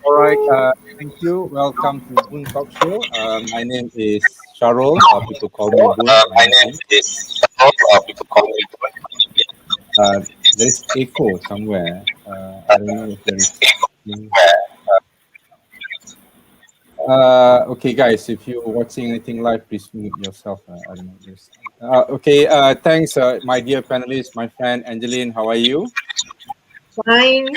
All right. Thank you. Welcome to Boon Talk Show. My name is Sharul. People call me Boon. My My name nickname. is people call me Boon. There is echo somewhere. I don't know if there is. Okay, guys. If you're watching anything live, please mute yourself. I don't know. This. Okay. Thanks, my dear panelists, my friend Angeline. How are you? Fine.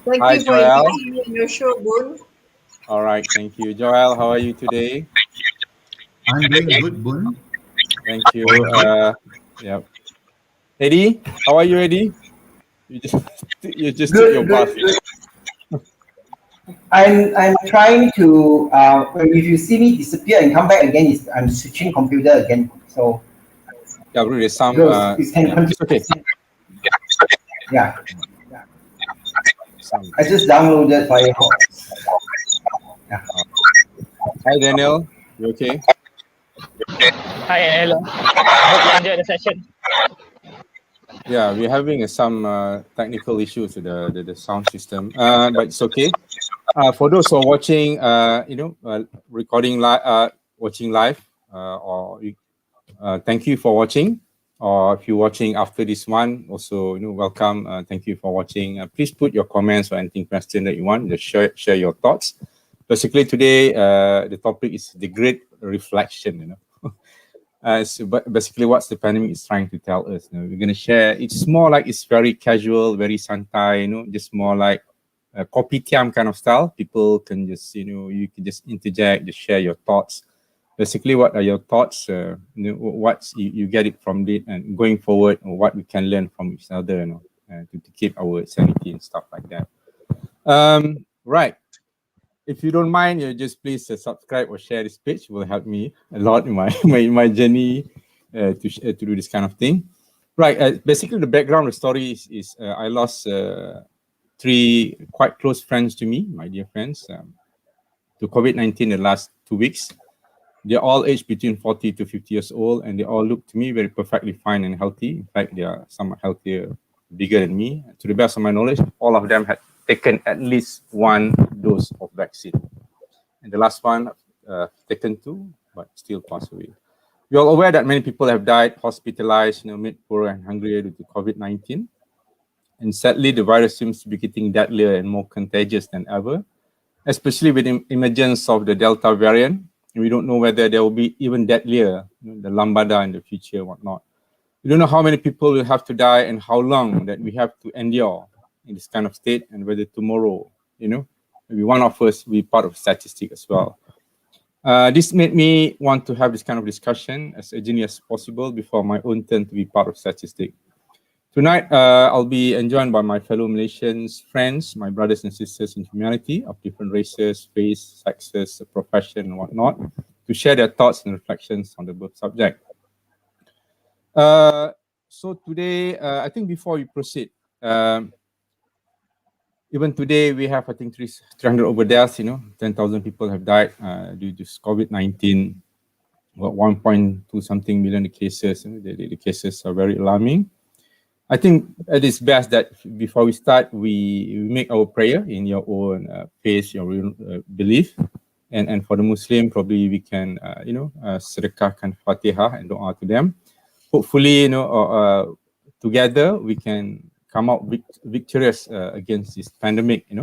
Thank Hi, you for Joel. inviting me on your show, Boon. All right. Thank you, Joel. How are you today? I'm doing good, Boon. Thank you. Yeah. Eddie, how are you, Eddie? You just took your Good, bath. good, good. I'm trying to if you see me disappear and come back again, I'm switching computer again. So Yeah, really some. it can continue. It's okay. Yeah. Some. I just downloaded Firefox. Yeah. Hi, Daniel. You okay? Hi, hello. Hope you enjoyed the session. Yeah, we're having some technical issues with the sound system, but it's okay. For those who are watching, recording live, watching live, thank you for watching. Or if you're watching after this one, also welcome. Thank you for watching. Please put your comments or anything question that you want. Just share your thoughts. Basically, today the topic is the great reflection. So basically, what's the pandemic is trying to tell us? We're going to share. It's more like it's very casual, very santai. Just more like a kopitiam kind of style. People can just you can just interject, just share your thoughts. Basically, what are your thoughts? What you get it from it, and going forward, or what we can learn from each other, to keep our sanity and stuff like that. Right. If you don't mind, just please subscribe or share this page. It will help me a lot in my journey to do this kind of thing. Right. Basically, the background of the story is I lost 3 quite close friends to me, my dear friends, to COVID-19 the last 2 weeks. They're all aged between 40 to 50 years old, and they all look to me very perfectly fine and healthy. In fact, they are somewhat healthier, bigger than me. To the best of my knowledge, all of them had taken at least 1 dose of vaccine. And the last one taken 2, but still passed away. You're all aware that many people have died, hospitalized, made poorer and hungrier due to COVID-19. And sadly, the virus seems to be getting deadlier and more contagious than ever, especially with the emergence of the Delta variant. We don't know whether there will be even deadlier, the lambada in the future, whatnot. We don't know how many people will have to die and how long that we have to endure in this kind of state, and whether tomorrow, maybe one of us will be part of statistic as well. This made me want to have this kind of discussion as urgently as possible before my own turn to be part of statistic. Tonight, I'll be joined by my fellow Malaysians, friends, my brothers and sisters in humanity of different races, faiths, sexes, profession, and whatnot, to share their thoughts and reflections on the above subject. So today, I think before we proceed, even today we have, I think, 300 over deaths. 10,000 people have died due to COVID-19. About 1.2 something million cases. The cases are very alarming. I think it is best that before we start, we make our prayer in your own faith, your own belief. And for the Muslim, probably we can, sedekahkan Fatihah and dua to them. Hopefully, together we can come out victorious against this pandemic. We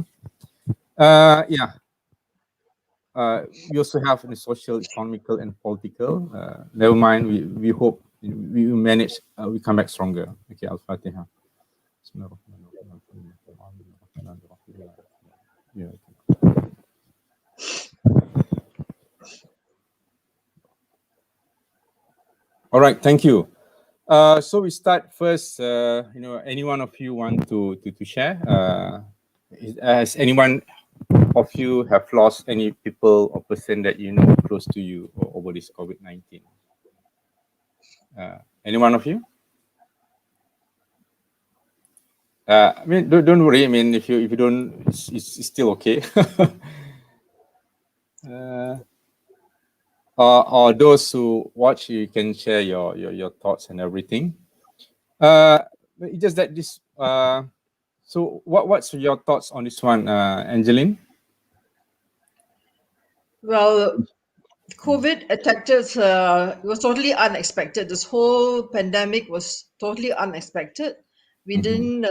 also have the social, economical, and political. Never mind. We hope we will manage. We come back stronger. Okay, Al-Fatiha. Yeah. All right. Thank you. So we start first. Any one of you want to share? Has anyone of you have lost any people or person that you know close to you over this COVID-19? Any one of you? I mean, don't worry. I mean, if you don't, it's still okay. Or those who watch, you can share your thoughts and everything. It's just that this. So what's your thoughts on this one, Angeline? Well, COVID attacked us. It was totally unexpected. This whole pandemic was totally unexpected. We didn't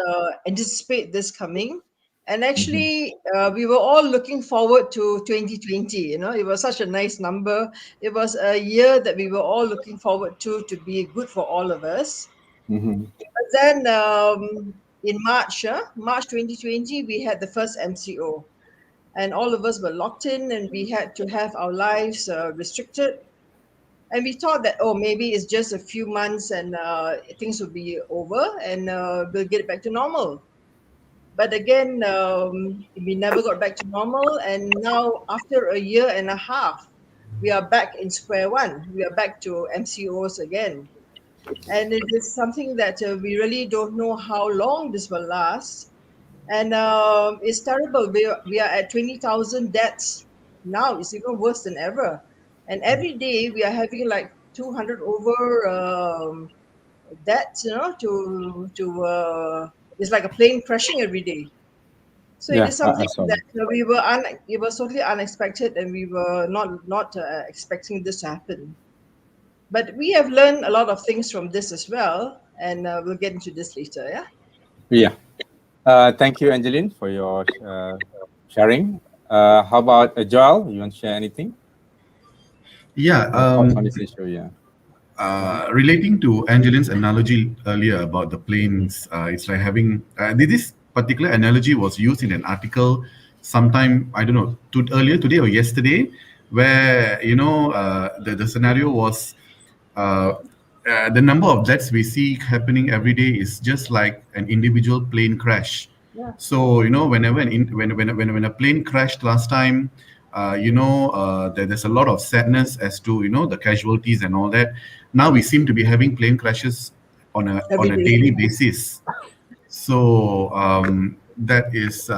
anticipate this coming. And actually, we were all looking forward to 2020. You know, it was such a nice number. It was a year that we were all looking forward to be good for all of us. Mm-hmm. But then in March 2020, we had the first MCO, and all of us were locked in, and we had to have our lives restricted. And we thought that, oh, maybe it's just a few months and things will be over and we'll get back to normal. But again, we never got back to normal. And now, after a year and a half, we are back in square one. We are back to MCOs again. And it is something that we really don't know how long this will last. And it's terrible. We are at 20,000 deaths now. It's even worse than ever. And every day we are having like 200 over deaths, it's like a plane crashing every day. So it Yeah, is I something saw that that. it was totally unexpected, and we were not expecting this to happen. But we have learned a lot of things from this as well, and we'll get into this later. Yeah. Yeah. Thank you, Angeline, for your sharing. How about Joel? You want to share anything? Yeah. Your thoughts on this issue? Yeah. Relating to Angeline's analogy earlier about the planes, it's like having this particular analogy was used in an article sometime, I don't know, earlier today or yesterday, where the scenario was the number of deaths we see happening every day is just like an individual plane crash. Yeah. So whenever when a plane crashed last time, there's a lot of sadness as to the casualties and all that. Now we seem to be having plane crashes on a Every day. daily basis. So that is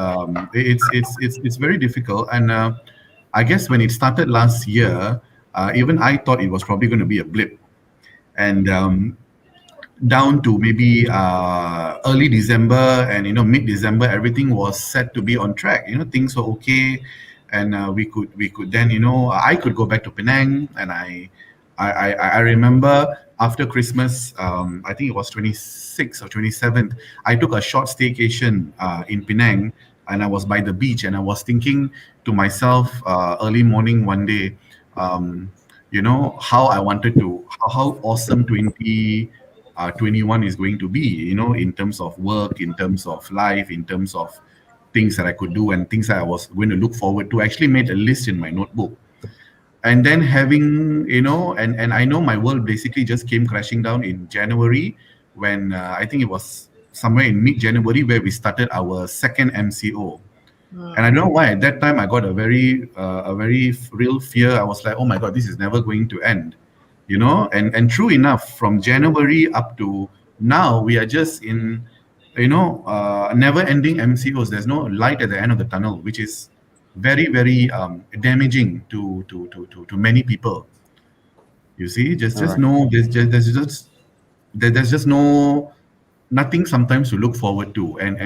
it's very difficult. And I guess when it started last year, even I thought it was probably going to be a blip. And down to maybe early December and mid-December, everything was set to be on track. Things were okay, and we could then I could go back to Penang, and I remember after Christmas, I think it was 26th or 27th, I took a short staycation in Penang, and I was by the beach, and I was thinking to myself early morning one day, how I wanted to, how awesome 2021 is going to be, in terms of work, in terms of life, in terms of things that I could do and things that I was going to look forward to. I actually made a list in my notebook. And then having, and I know my world basically just came crashing down in January when I think it was somewhere in mid-January where we started our second MCO. And I don't know why at that time I got a very real fear. I was like, oh my God, this is never going to end, and true enough, from January up to now, we are just in, never ending MCOs. There's no light at the end of the tunnel, which is very, very damaging to many people. You see, there's just no nothing sometimes to look forward to, and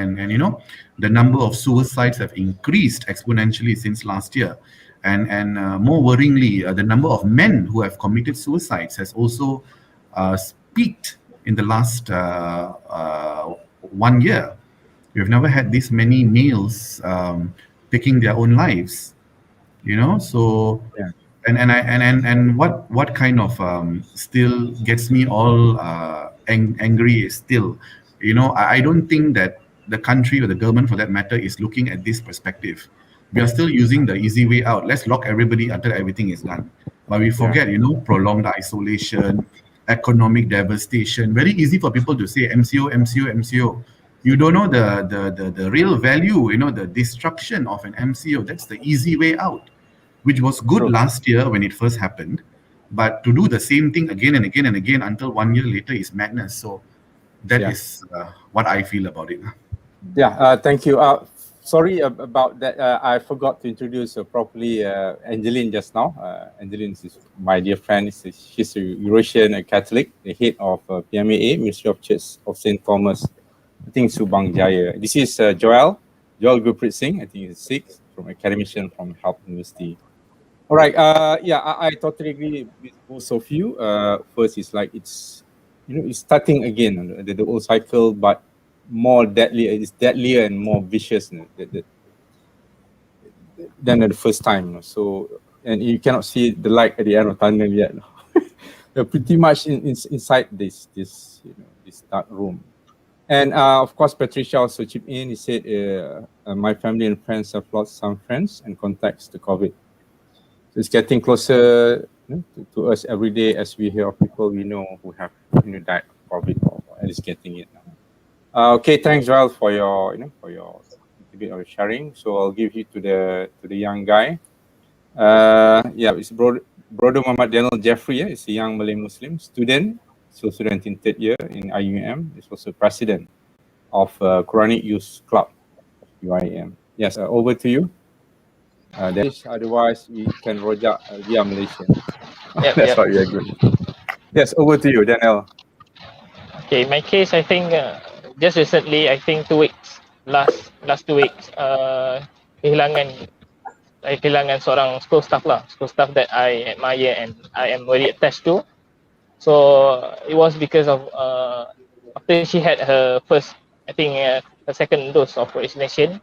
the number of suicides have increased exponentially since last year, and more worryingly, the number of men who have committed suicides has also peaked in the last 1 year. We've never had this many males taking their own lives, so. Yeah. And what kind of still gets me all angry is still, I don't think that the country or the government for that matter is looking at this perspective. We are still using the easy way out. Let's lock everybody until everything is done. But we forget, prolonged isolation, economic devastation. Very easy for people to say MCO, MCO, MCO. You don't know the real value, the destruction of an MCO. That's the easy way out, which was good last year when it first happened. But to do the same thing again and again and again until 1 year later is madness. So that is what I feel about it. Yeah, thank you. Sorry about that. I forgot to introduce properly Angeline just now. Angeline is my dear friend. She's a Eurasian Catholic, the head of PMAA, Ministry of Church of St. Thomas, I think Subang Jaya. This is Joel Gurpreet Singh, I think he's 6, from academician from Health University. All right. Yeah, I totally agree with both of you. First, it's like it's it's starting again the old cycle, but more deadly. It's deadlier and more vicious than the first time. So, and you cannot see the light at the end of tunnel yet. You're pretty much inside this this dark room. And of course, Patricia also chipped in. He said, "My family and friends have lost some friends and contacts to COVID. So it's getting closer to us every day as we hear of people we know who have died of COVID or at least getting it now." Okay, thanks, Joel, for your for your bit of sharing. So I'll give you to the young guy. Yeah, it's Brother Muhammad Daniel Jeffrey. Yeah, it's a young Malay Muslim student, so student in third year in IUM. He's also president of Quranic Youth Club, UIM. Yes, over to you. Otherwise, we can rojak via Malaysia. That's what we are good. Yes, over to you, Daniel. Okay, in my case, I think just recently, I think 2 weeks, last 2 weeks, kehilangan seorang school staff that I admire and I am very attached to. So it was because of after she had her first, I think her second dose of vaccination.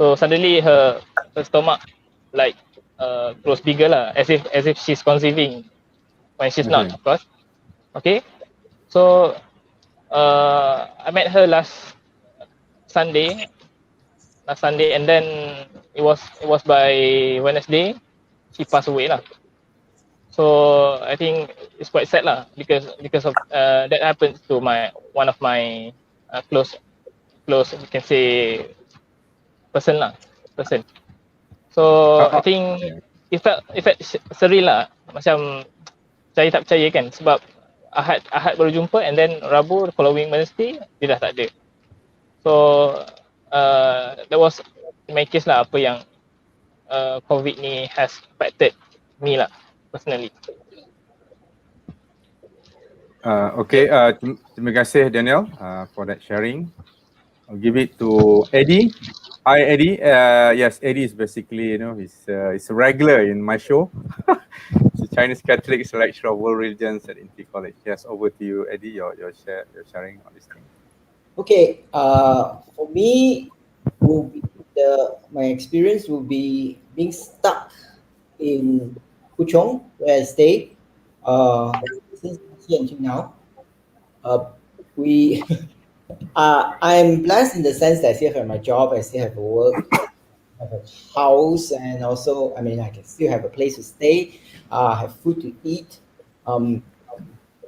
So suddenly her stomach like grows bigger lah, as if she's conceiving when she's not, of course. Okay, so I met her last Sunday, and then it was by Wednesday she passed away lah. So I think it's quite sad lah because of that happened to one of my close you can say person. So I think it felt surreal lah, macam saya tak percaya kan, sebab Ahad baru jumpa and then Rabu following Wednesday dia dah tak ada. So that was in my case lah, apa yang COVID ni has affected me lah personally. Okay, terima kasih Daniel for that sharing. I'll give it to Eddie. Hi Eddie. Yes, Eddie is basically he's a regular in my show. He's a Chinese Catholic lecturer of world religions at Inti College. Yes, over to you, Eddie. Your sharing on this thing. Okay. For me, my experience will be being stuck in Puchong, where I stay, since until now. I'm blessed in the sense that I still have my job, I still have a work, I have a house, and also, I can still have a place to stay, have food to eat.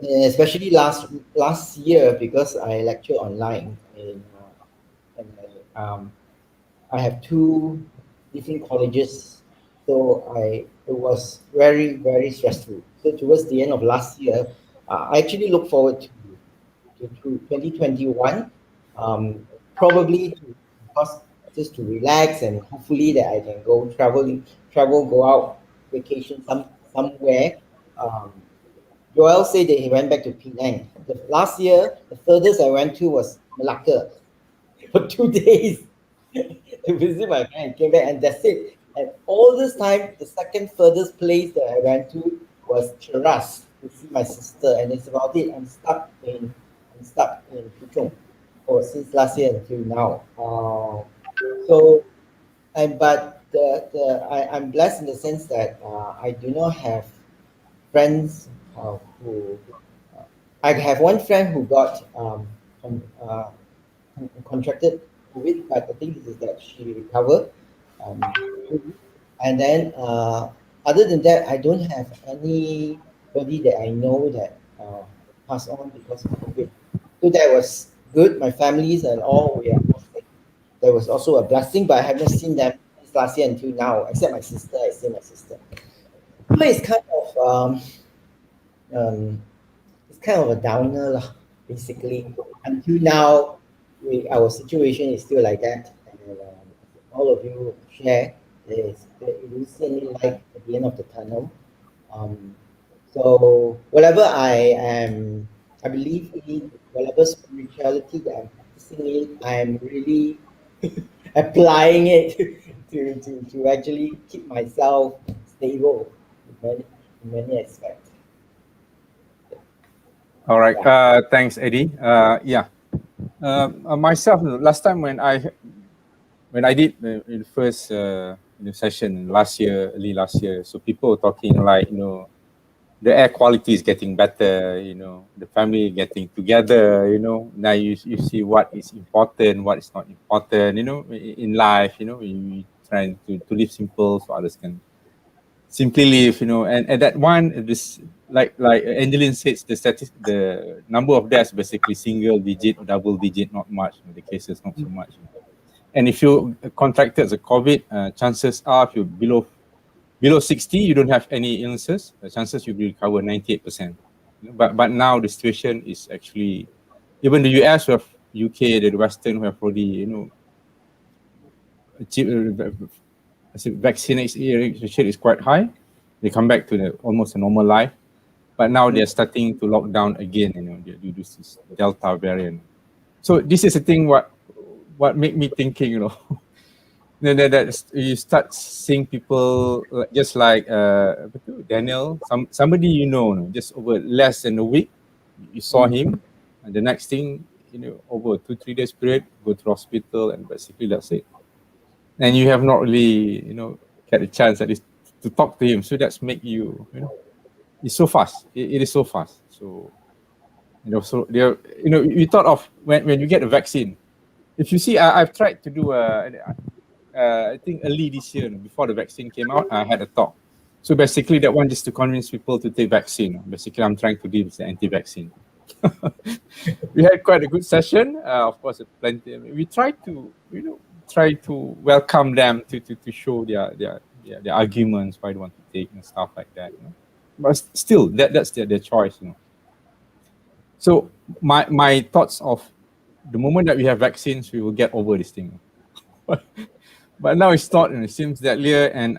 Especially last year, because I lecture online, and I have 2 different colleges, so it was very, very stressful. So towards the end of last year, I actually look forward to 2021, probably just to relax and hopefully that I can go go out vacation somewhere. Joel said that he went back to Penang. Last year, the furthest I went to was Malacca for 2 days to visit my friend. Came back and that's it. And all this time, the second furthest place that I went to was Cheras to see my sister, and it's about it. I'm stuck in Puchong since last year until now. I'm blessed in the sense that I do not have friends who. I have one friend who got contracted COVID, but the thing is that she recovered. And then other than that, I don't have anybody that I know that passed on because of COVID. So that was good. My families and all, there was also a blessing, but I haven't seen them since last year until now, except my sister. I see my sister. So it's kind of a downer lah, basically. Until now, our situation is still like that. And all of you share there is any light at the end of the tunnel. So whatever I believe in, whatever spirituality that I'm practicing in, I'm really applying it to actually keep myself stable in many aspects. All right. Yeah. Thanks, Eddie. Yeah. Myself, last time when I did the first session early last year, so people were talking like, the air quality is getting better, the family getting together, now you see what is important, what is not important, in life, we trying to live simple so others can simply live, and that one, this like Angeline says, the number of deaths basically single digit or double digit, not much, the cases not so much. And if you contracted the COVID, chances are if you're below 60, you don't have any illnesses, the chances you will recover 98%. But now the situation is actually, even the US, we have UK, the Western, we have already, vaccination rate is quite high. They come back to almost a normal life. But now they're starting to lock down again, due to this Delta variant. So this is the thing what made me thinking, that you start seeing people just like Daniel, somebody just over less than a week, you saw him, and the next thing, over 2-3 days period, go to hospital, and basically that's it. And you have not really, get a chance at least to talk to him. So that's make you, it's so fast. It is so fast. So, so there, you thought of when you get a vaccine. If you see, I've tried to do I think early this year, before the vaccine came out, I had a talk. So basically that one just to convince people to take vaccine. Basically, I'm trying to deal with the anti-vaccine. We had quite a good session. Of course, plenty. We tried to, welcome them to show their arguments why they want to take and stuff like that. But still, that's their choice. So my thoughts of the moment that we have vaccines, we will get over this thing. But now it's not, and it seems deadlier. And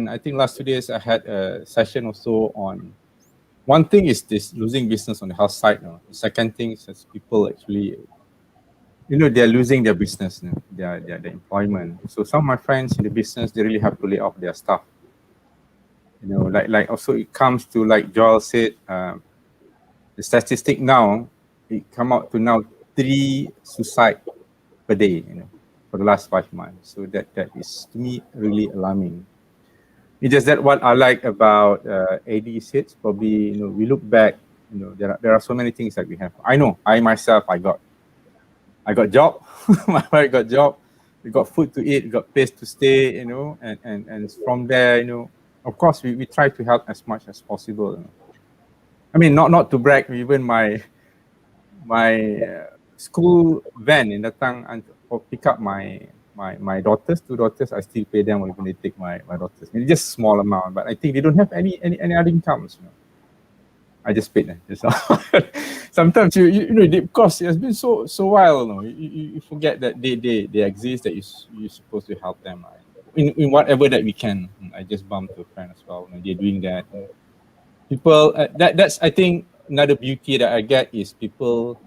I think last 2 days I had a session also on. One thing is this losing business on the health side. The second thing is that people actually, they're losing their business, their employment. So some of my friends in the business, they really have to lay off their staff. Like also it comes to, like Joel said, the statistic now, it come out to now 3 suicide per day, for the last 5 months. So that is, to me, really alarming. It's just that what I like about AD said, probably, we look back, there are so many things that we have. I know, I myself, I got job, my wife got job, we got food to eat, we got place to stay, and from there, of course, we try to help as much as possible. I mean, not to brag, even my school van in Datang and pick up my 2 daughters, I still pay them when they take my daughters. I mean, just small amount, but I think they don't have any other incomes. I just paid them. Sometimes because it has been so while, you forget that they exist, that you're supposed to help them in whatever that we can. I just bumped to a friend as well. They're doing that. People, that's I think another beauty that I get is people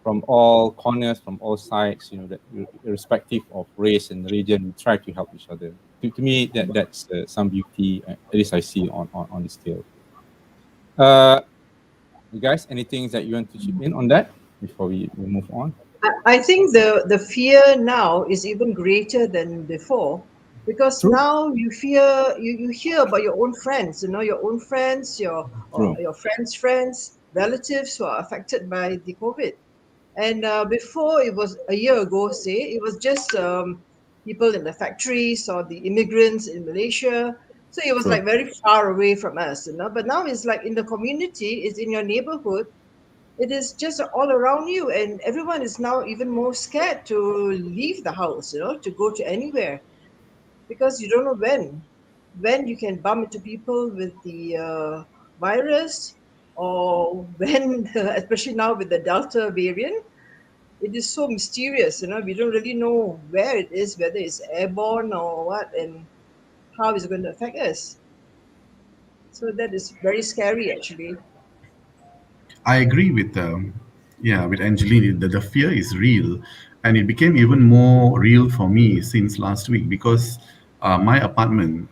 from all corners, from all sides, that irrespective of race and region, we try to help each other. To me, that's some beauty, at least I see on this scale. You guys, anything that you want to chip in on that before we move on? I think the fear now is even greater than before, because True. now you hear about your own friends, your own friends, your friends' friends, relatives who are affected by the COVID. And before, it was a year ago, say, it was just people in the factories or the immigrants in Malaysia. So it was like very far away from us, But now it's like in the community, it's in your neighborhood. It is just all around you, and everyone is now even more scared to leave the house, to go to anywhere, because you don't know when you can bump into people with the virus, or when, especially now with the Delta variant, it is so mysterious. We don't really know where it is, whether it's airborne or what, and how it's going to affect us. So that is very scary, actually. I agree with with Angeline. The fear is real, and it became even more real for me since last week because my apartment,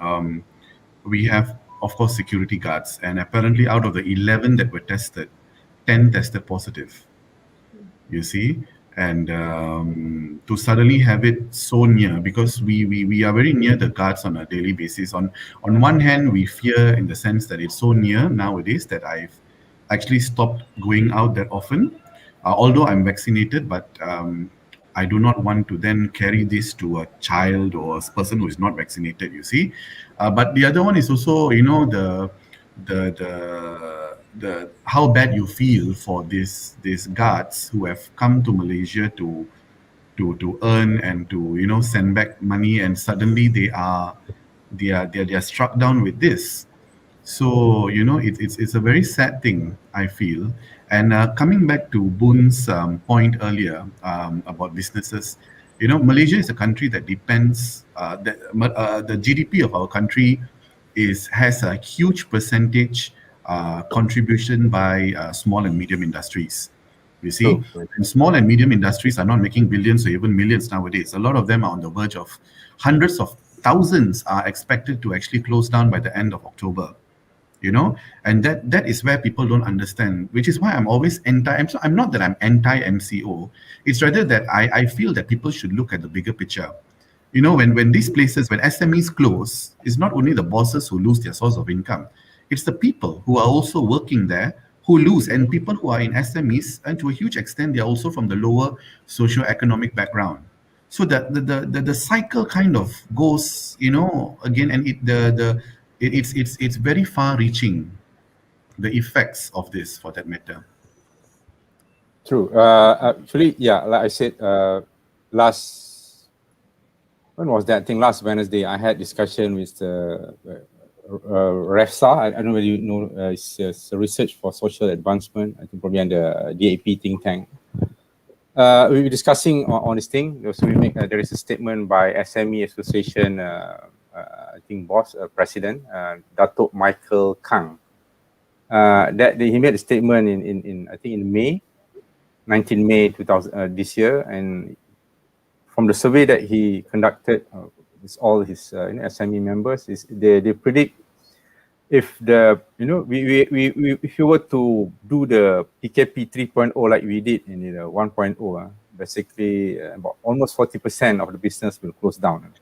we have, of course, security guards, and apparently out of the 11 that were tested, 10 tested positive. You see, and to suddenly have it so near, because we are very near the guards on a daily basis. On one hand, we fear in the sense that it's so near nowadays that I've actually stopped going out that often, although I'm vaccinated, but I do not want to then carry this to a child or a person who is not vaccinated, you see. But the other one is also, the how bad you feel for these guards who have come to Malaysia to earn and to send back money, and suddenly they are struck down with this. So it's a very sad thing, I feel. And coming back to Boon's point earlier about businesses, Malaysia is a country that depends. The GDP of our country has a huge percentage contribution by small and medium industries. You see, True. and small and medium industries are not making billions or even millions nowadays. A lot of them are on the verge of hundreds of thousands are expected to actually close down by the end of October. And that is where people don't understand, which is why I'm always I'm not that I'm anti-MCO. It's rather that I feel that people should look at the bigger picture. When these places, when SMEs close, it's not only the bosses who lose their source of income, it's the people who are also working there who lose, and people who are in SMEs, and to a huge extent, they're also from the lower socio-economic background. So the cycle kind of goes, again, and it's very far-reaching, the effects of this, for that matter. True. Actually, yeah, like I said, when was that? I think last Wednesday, I had discussion with REFSA. I don't know whether you know, it's a research for social advancement. I think probably under DAP think tank. We were discussing on this thing. So there is a statement by SME Association, I think president, Datuk Michael Kang, that he made a statement in I think in May, 19 May 2000 this year, and from the survey that he conducted with all his SME members, they predict if if you were to do the PKP 3.0 like we did in the 1.0, basically about almost 40% of the business will close down.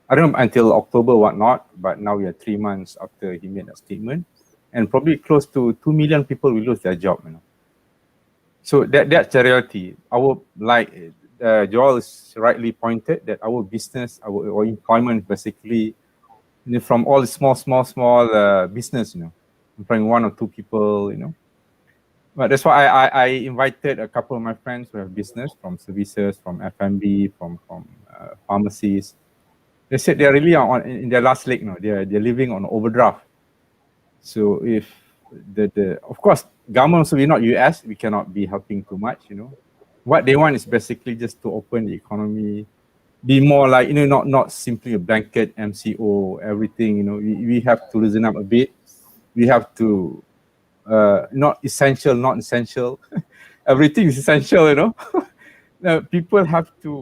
I don't know until October whatnot, but now we are 3 months after he made that statement, and probably close to 2 million people will lose their job. So that's the reality. Joel is rightly pointed that our business, our employment, basically from all the small business, employing 1 or 2 people, But that's why I invited a couple of my friends who have business from services, from F&B, from pharmacies. They said they're really in their last leg now. They're living on overdraft. So if of course, government also, we're not US, we cannot be helping too much, What they want is basically just to open the economy, be more like, not simply a blanket MCO, everything, we have to loosen up a bit. We have to, not essential. Everything is essential,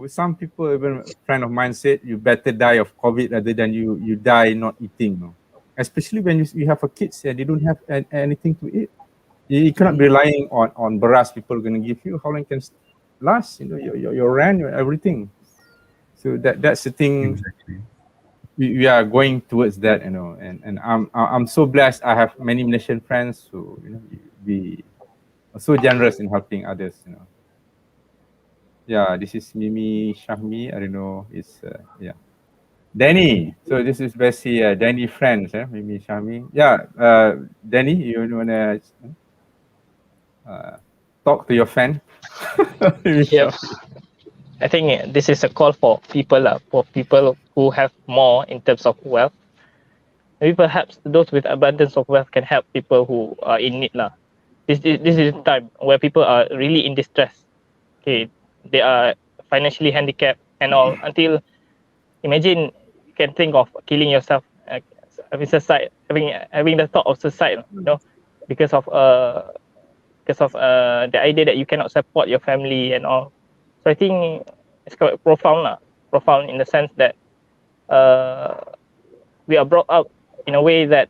some people, even a friend of mine said, you better die of COVID rather than you die not eating, Especially when you have a kids and they don't have anything to eat. You cannot be relying on beras people are going to give you. How long can last, your rent, your everything. So that's the thing. Exactly. We are going towards that, and I'm so blessed. I have many Malaysian friends who be so generous in helping others. Yeah, this is Mimi Shahmi. I don't know. It's yeah, Danny. So this is basically Danny friends. Mimi Shahmi. Yeah, Danny, you wanna talk to your fan? Yeah. I think this is a call for people who have more in terms of wealth. Maybe perhaps those with abundance of wealth can help people who are in need. This is a time where people are really in distress. Okay, they are financially handicapped and all. Until imagine you can think of killing yourself, having suicide, having the thought of suicide, because of the idea that you cannot support your family and all. So I think it's quite profound in the sense that we are brought up in a way that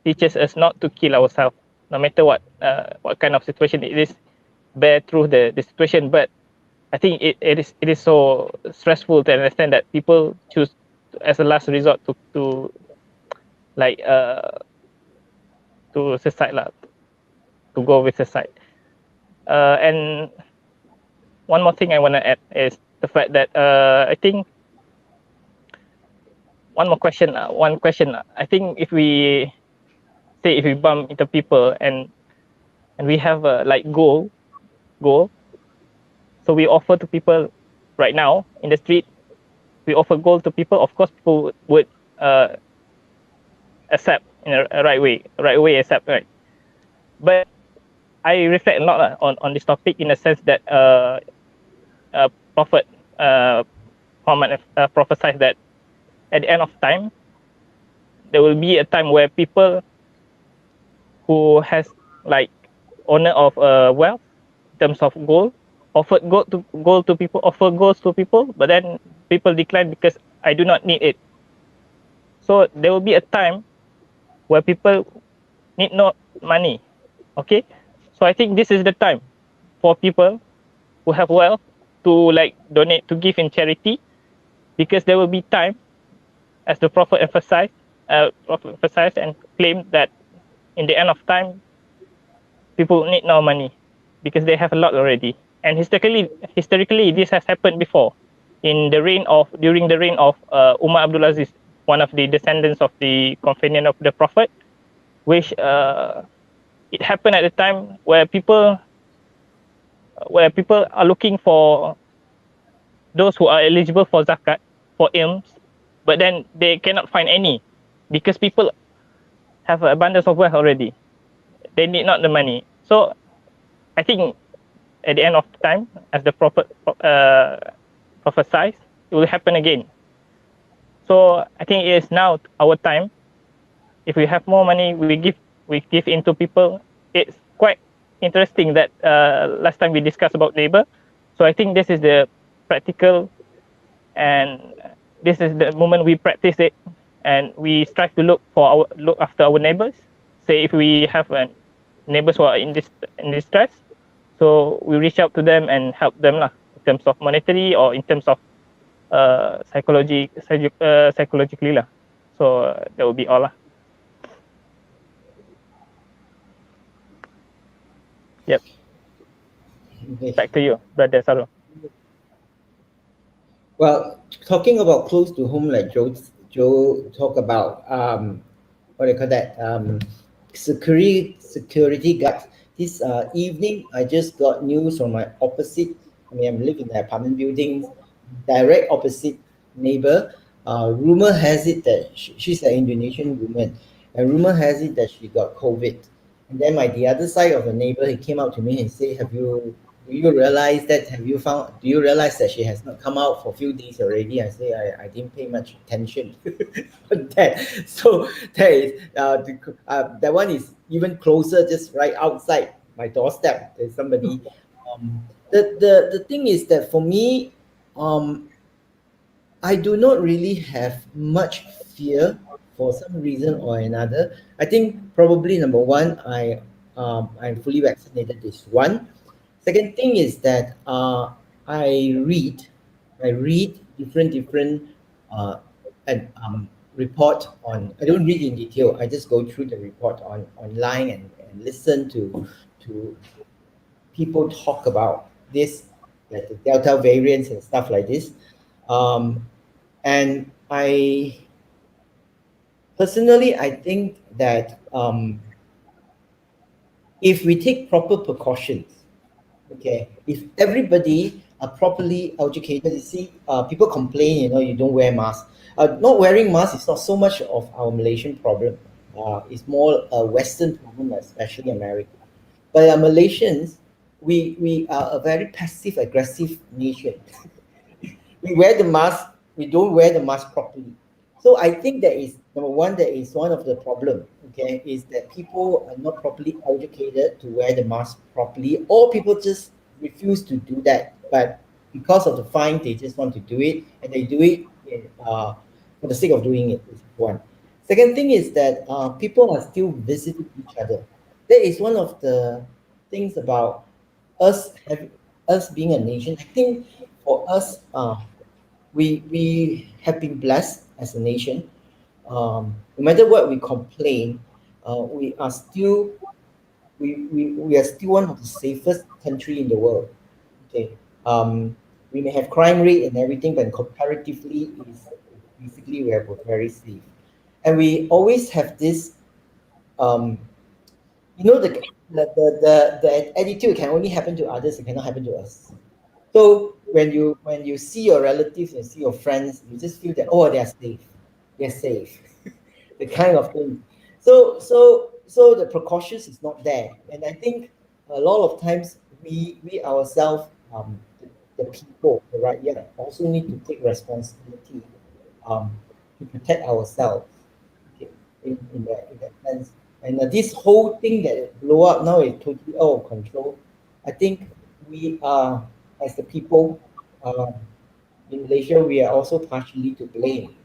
teaches us not to kill ourselves, no matter what kind of situation it is, bear through the situation. But I think it is so stressful to understand that people choose as a last resort to like to suicide lah, to go with suicide. And one more thing I want to add is the fact that I think one question. I think if we bump into people and we have a like goal, so we offer to people right now in the street, we offer goal to people. Of course, people would accept in a right way accept, right? But I reflect a lot on this topic in the sense that Prophet Muhammad prophesied that at the end of time, there will be a time where people who has like owner of wealth in terms of gold offer gold to people, but then people decline because I do not need it. So there will be a time where people need not money. Okay, so I think this is the time for people who have wealth to like donate, to give in charity, because there will be time, as the Prophet emphasized and claimed that in the end of time, people need no money because they have a lot already. And historically, this has happened before during the reign of Umar Abdul Aziz, one of the descendants of the companion of the Prophet, which it happened at a time where people are looking for those who are eligible for zakat, for ilms, but then they cannot find any because people have an abundance of wealth already. They need not the money. So I think at the end of time, as the Prophet prophesied, it will happen again. So I think it is now our time. If we have more money, we give into people. It's quite interesting that last time we discussed about labor. So I think this is the practical, and this is the moment we practice it, and we strive to look after our neighbors. Say if we have neighbors who are in distress, so we reach out to them and help them lah, in terms of monetary or in terms of psychologically lah. So that will be all lah. Yep. Okay. Back to you, Brother Sarul. Well, talking about close to home, like Joe talk about what do you call that? Security guards. This evening, I just got news from my opposite. I mean, I'm living in an apartment building, direct opposite neighbor. Rumor has it that she's an Indonesian woman, and rumor has it that she got COVID. And then the other side of the neighbor, he came up to me and said, do you realize that that she has not come out for a few days already? I say, I didn't pay much attention on that. So that is that one is even closer, just right outside my doorstep. There's somebody. The thing is that for me, I do not really have much fear for some reason or another. I think probably number one, I'm fully vaccinated. This one. Second thing is that I read different report on. I don't read in detail. I just go through the report online and listen to people talk about this, like the Delta variants and stuff like this. And I personally, I think that if we take proper precautions, okay, if everybody are properly educated, you see, people complain, you don't wear masks. Not wearing masks is not so much of our Malaysian problem. It's more a Western problem, especially America. But Malaysians, we are a very passive aggressive nation. We wear the mask, we don't wear the mask properly. So I think that is number one, that is one of the problem, okay, is that people are not properly educated to wear the mask properly, or people just refuse to do that. But because of the fine, they just want to do it, and they do it for the sake of doing it, is one. Second thing is that people are still visiting each other. That is one of the things about us being a nation. I think for us, we have been blessed as a nation. No matter what we complain, we are still we are still one of the safest country in the world. Okay, we may have crime rate and everything, but comparatively, is basically we are very safe, and we always have this you know the attitude can only happen to others, it cannot happen to us. So when you see your relatives and see your friends, you just feel that, oh, they're safe, the kind of thing. So the precautions is not there, and I think a lot of times we ourselves, the people, the rakyat, also need to take responsibility to protect ourselves. Okay, in that sense. And this whole thing that blow up now is totally out of control. I think we are, as the people in Malaysia, we are also partially to blame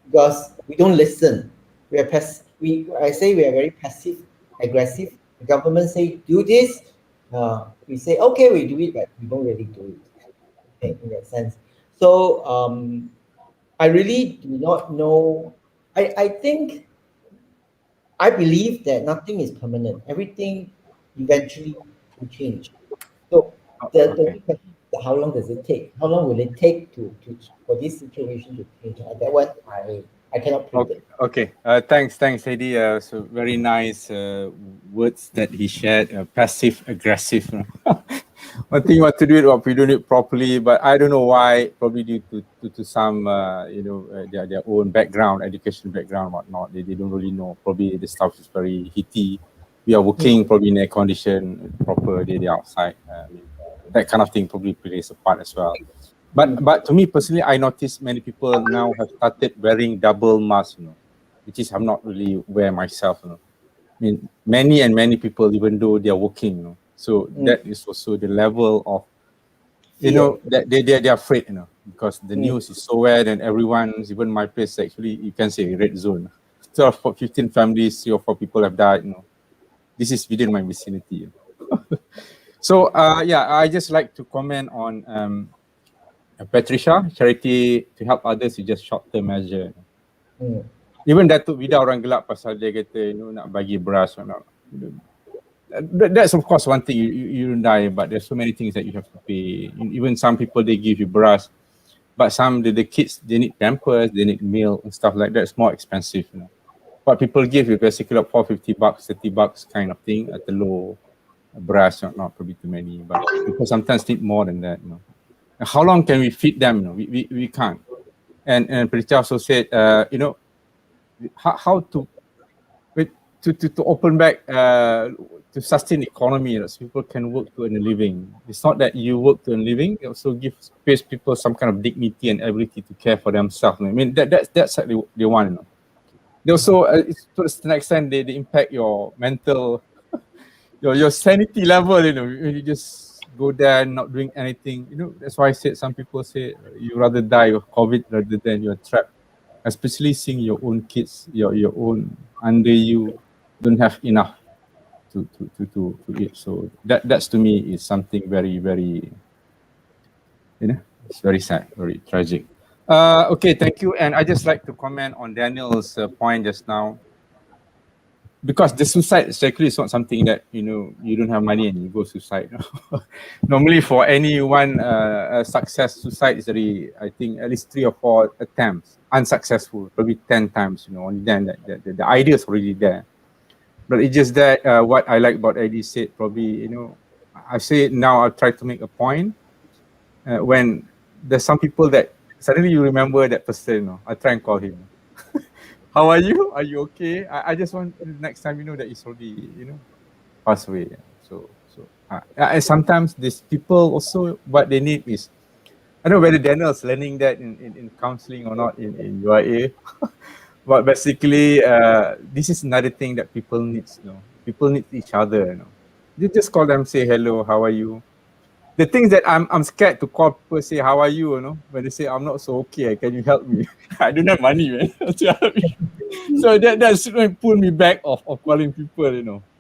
because we don't listen. We are I say we are very passive aggressive. The government say do this, we say okay, we do it, but we don't really do it. Okay, in that sense. So I really do not know. I think I believe that nothing is permanent. Everything eventually will change. So the Okay. big question is how long does it take? How long will it take to for this situation to change? That one I cannot Okay. predict. Okay. Thanks, Heidi. So very nice words that he shared. Passive aggressive. You know? One thing you want to do it, or we do it properly, but I don't know why. Probably due to some their own background, education background, whatnot. They don't really know. Probably the stuff is very heaty. We are working probably in air condition, proper. They outside. That kind of thing probably plays a part as well. But to me personally, I noticed many people now have started wearing double masks, which is I'm not really wear myself, I mean, many people, even though they are working, so that is also the level of, Fear. that they're afraid, because the news is so bad and everyone's, even my place actually, you can say red zone. 12 or 15 families, 3 or 4 people have died, This is within my vicinity. So I just like to comment on Patricia, charity to help others is just short-term measure. Even Datuk Vida orang gelap pasal dia kata, nak bagi beras or not. That's of course one thing, you don't die, but there's so many things that you have to pay. Even some people, they give you beras, but some the kids, they need pampers, they need milk and stuff like that. It's more expensive, What people give you basically like $4.50, $30 kind of thing at the low beras, not probably too many, but people sometimes need more than that, How long can we feed them? We can't. And Prita also said, how to open back to sustain the economy, so people can work to earn a living. It's not that you work to earn a living; it also gives people some kind of dignity and ability to care for themselves. I mean, that's what they want. They also, to an extent, they impact your mental, your sanity level. When you just go there not doing anything. That's why I said some people say you rather die of COVID rather than you're trapped. Especially seeing your own kids, your own under you don't have enough to eat. So that's to me is something very, very, it's very sad, very tragic. Okay, thank you. And I just like to comment on Daniel's point just now, because the suicide actually is not something that you don't have money and you go suicide. Normally, for anyone, success suicide is very, I think, at least 3 or 4 attempts unsuccessful, probably 10 times. Only then the idea is already there. But it's just that what I like about Eddie said, probably, I say it now, I'll try to make a point. When there's some people that suddenly you remember that person, I try and call him. How are you? Are you okay? I just want next time that he's already, passed away. So and sometimes these people also, what they need is, I don't know whether Daniel's learning that in counseling or not in UIA. But basically, this is another thing that people need. People need each other. You just call them, say hello, how are you? the things that I'm scared to call people, say, how are you, when they say I'm not so okay, can you help me? I don't have money, man. So that's pull me back of calling people,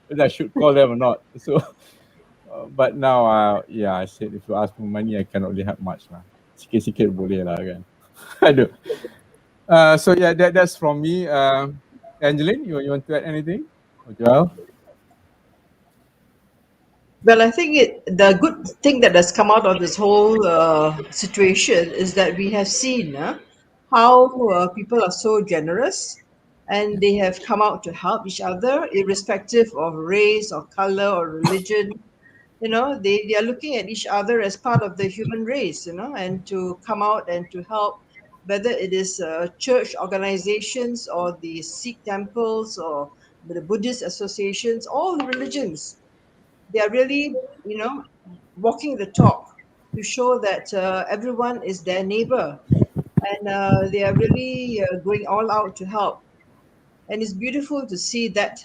whether I should call them or not. So but now I said if you ask for money, I cannot really help much lah. Sikit-sikit boleh lah kan. Aduh. So yeah, that's from me. Angeline, you want to add anything? Or Joel? Well, I think the good thing that has come out of this whole situation is that we have seen how people are so generous, and they have come out to help each other, irrespective of race or color or religion. They are looking at each other as part of the human race, and to come out and to help, whether it is church organizations or the Sikh temples or the Buddhist associations, all the religions. They are really, walking the talk to show that everyone is their neighbor, and they are really going all out to help. And it's beautiful to see that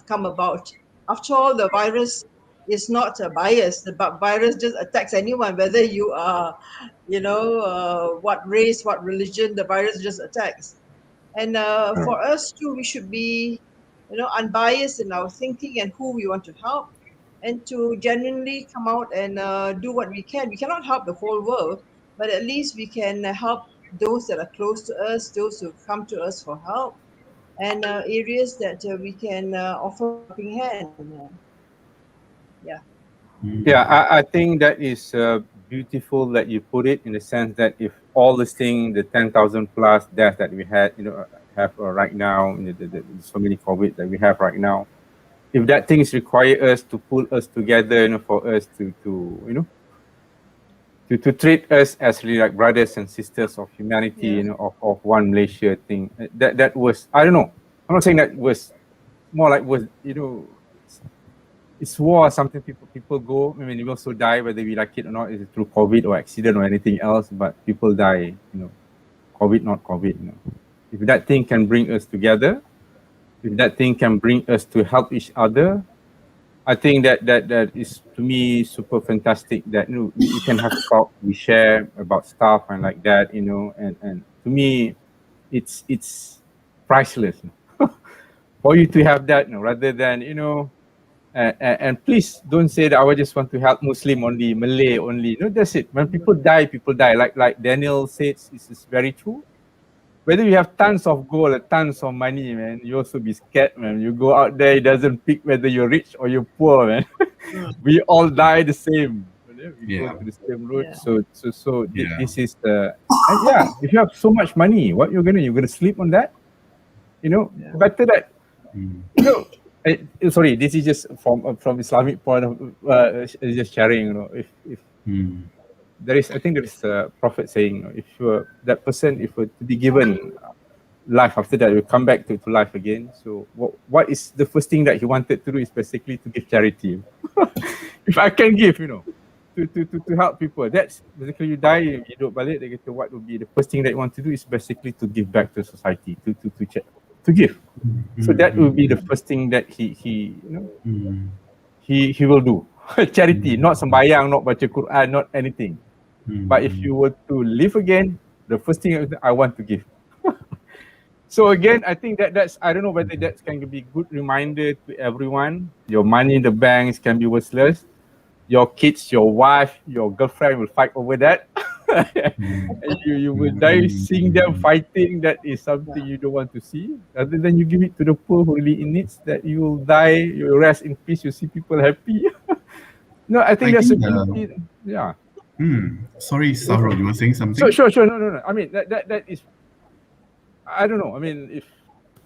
come about. After all, the virus is not a bias. The virus just attacks anyone, whether you are, what race, what religion, the virus just attacks. And for us too, we should be, unbiased in our thinking and who we want to help, and to genuinely come out and do what we can. We cannot help the whole world, but at least we can help those that are close to us, those who come to us for help, and areas that we can offer a helping hand. Yeah. Yeah, I think that is beautiful that you put it, in the sense that if all this thing, the 10,000 plus deaths that we had, have right now, so many COVID that we have right now, if that thing is require us to pull us together, for us to treat us as really like brothers and sisters of humanity, of one Malaysia thing. That was, I don't know. I'm not saying that was more like was, it's war, something people go, I mean, they also die, whether we like it or not, is it through COVID or accident or anything else, but people die, COVID, not COVID, If that thing can bring us together, if that thing can bring us to help each other, I think that is, to me, super fantastic, that we can have talk, we share about stuff and like that, and to me it's priceless for you to have that, rather than and please don't say that I just want to help Muslim only, Malay only. That's it. When people die, like Daniel said, it's very true. Whether you have tons of gold or tons of money, man, you also be scared, man. You go out there, it doesn't pick whether you're rich or you're poor, man. We all die the same. We go to the same road. Yeah. So this is the if you have so much money, what you're gonna sleep on that? Better that sorry, this is just from Islamic point of just sharing, if there is, I think there is a prophet saying, if you're that person, if you're to be given life after that, you come back to life again. So what is the first thing that he wanted to do is basically to give charity. If I can give, to help people, that's basically, you die, you hidup balik, what would be the first thing that you want to do is basically to give back to society, to give. So that will be the first thing that he will do. Charity, not sembayang, not baca Quran, not anything. But if you were to live again, the first thing I want to give. So again, I think that's, I don't know whether that's going to be good reminder to everyone. Your money in the banks can be worthless. Your kids, your wife, your girlfriend will fight over that. And you will die seeing them fighting. That is something you don't want to see. Rather than you give it to the poor who really in it, that you will die, you will rest in peace, you see people happy. No, I think that's a beauty. Yeah. Sorry, Sahrul, you were saying something? Sure. No. I mean, that is, I don't know. I mean, if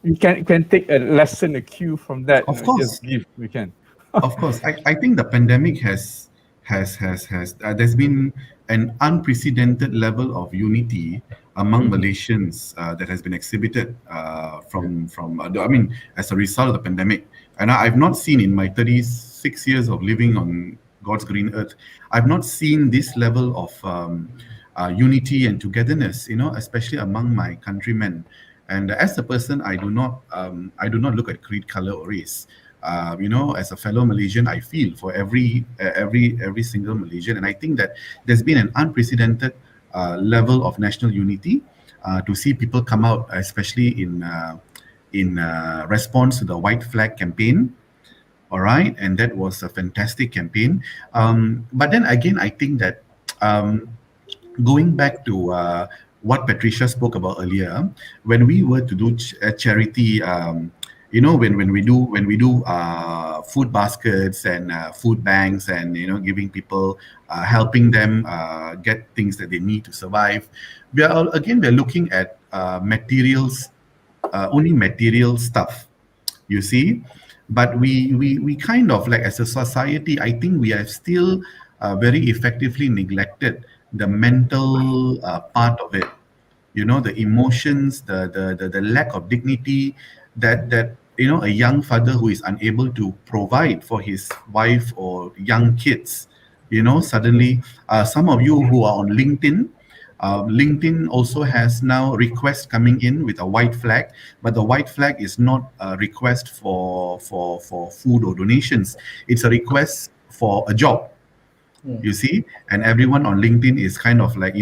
you can take a lesson, a cue from that. Of course. Just give, we can. Of course. I think the pandemic has there's been an unprecedented level of unity among Malaysians that has been exhibited as a result of the pandemic. And I've not seen, in my 36 years of living on God's green earth, I've not seen this level of unity and togetherness, especially among my countrymen. And as a person, I do not look at creed, color, or race. as a fellow Malaysian, I feel for every single Malaysian, and I think that there's been an unprecedented level of national unity to see people come out, especially in response to the white flag campaign. All right, and that was a fantastic campaign. But then again, I think that going back to what Patricia spoke about earlier, when we were to do charity, when we do food baskets and food banks, and giving people, helping them get things that they need to survive, we're looking at materials, only material stuff, you see. But we kind of, like, as a society, I think we have still very effectively neglected the mental part of it, the emotions, the lack of dignity that a young father who is unable to provide for his wife or young kids, suddenly, some of you who are on LinkedIn, LinkedIn also has now requests coming in with a white flag, but the white flag is not a request for food or donations. It's a request for a job. You see, and everyone on LinkedIn is kind of like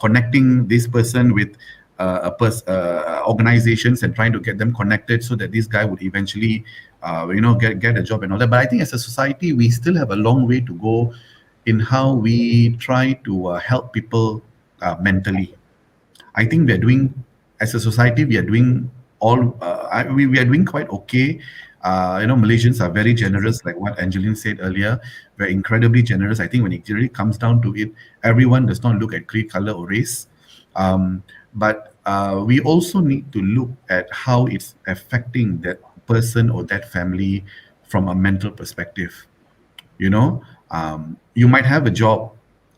connecting this person with organizations and trying to get them connected so that this guy would eventually get a job and all that. But I think as a society, we still have a long way to go in how we try to help people mentally. I think we are doing, as a society, we are doing we are doing quite okay. Malaysians are very generous, like what Angeline said earlier. We're incredibly generous. I think when it really comes down to it, everyone does not look at creed, color, or race. But we also need to look at how it's affecting that person or that family from a mental perspective. You might have a job,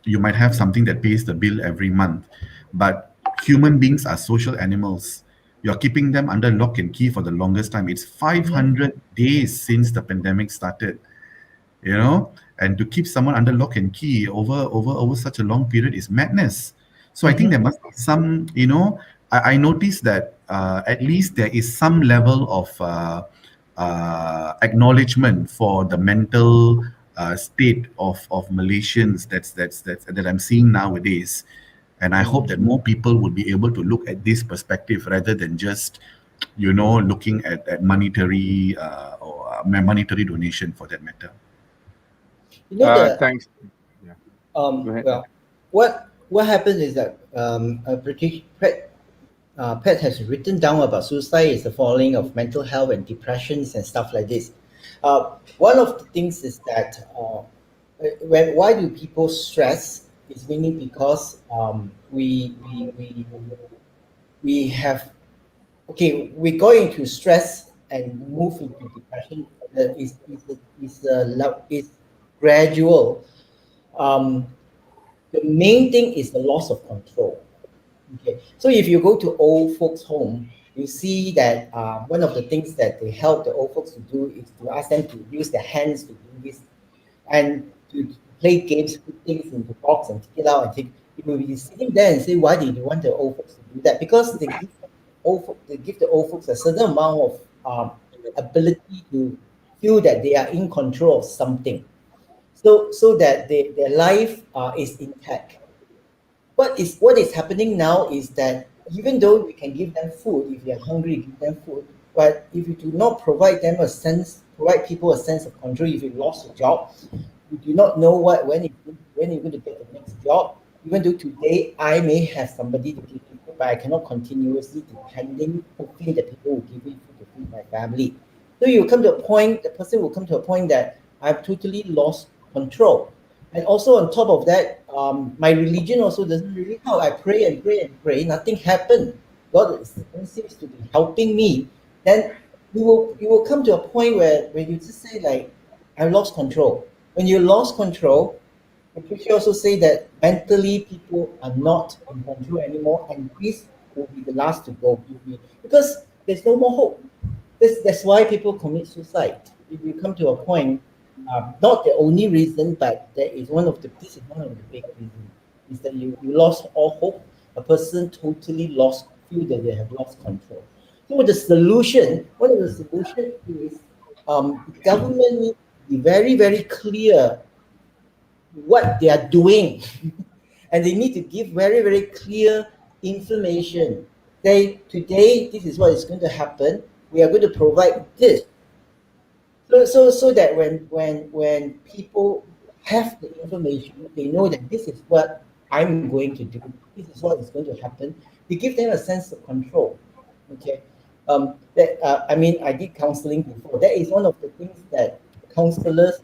you might have something that pays the bill every month, but human beings are social animals. You're keeping them under lock and key for the longest time. It's 500 days since the pandemic started, and to keep someone under lock and key over such a long period is madness. So I think there must be some, I noticed that at least there is some level of acknowledgement for the mental state of Malaysians that I'm seeing nowadays. And I hope that more people would be able to look at this perspective rather than just, looking at monetary or monetary donation, for that matter. Thanks. Yeah. Go ahead. Well, what happens is that Pat has written down about suicide is the falling of mental health and depressions and stuff like this. One of the things is that why do people stress? It's mainly because we go into stress and move into depression. It's gradual. The main thing is the loss of control. Okay, so if you go to old folks' home, you see that one of the things that they help the old folks to do is to ask them to use their hands to do this, and to play games, put things in the box and take it out and take. You will be sitting there and say, why did you want the old folks to do that? Because they give the old folks a certain amount of ability to feel that they are in control of something, so that their life is intact. What is happening now is that even though you can give them food, if they're hungry, give them food, but if you do not provide people a sense of control, if you lost your job, you do not know when you're going to get the next job. Even though today I may have somebody to give me food, but I cannot continuously hoping that people will give me food to feed my family. So the person will come to a point that I've totally lost control. And also on top of that, my religion also doesn't really help. I pray and pray and pray, nothing happened. God seems to be helping me. Then you will come to a point where you just say, like, I lost control. When you lost control, the preacher also say that mentally people are not in control anymore, and this will be the last to go, because there's no more hope. That's why people commit suicide. If you come to a point, not the only reason, but this is one of the big reasons, is that you lost all hope. A person totally feel that they have lost control. So one of the solutions is the government needs to be very, very clear what they are doing. And they need to give very, very clear information. Say, today, this is what is going to happen. We are going to provide this. So that when people have the information, they know that this is what I'm going to do. This is what is going to happen. We give them a sense of control. Okay. I mean, I did counseling before. That is one of the things that counselors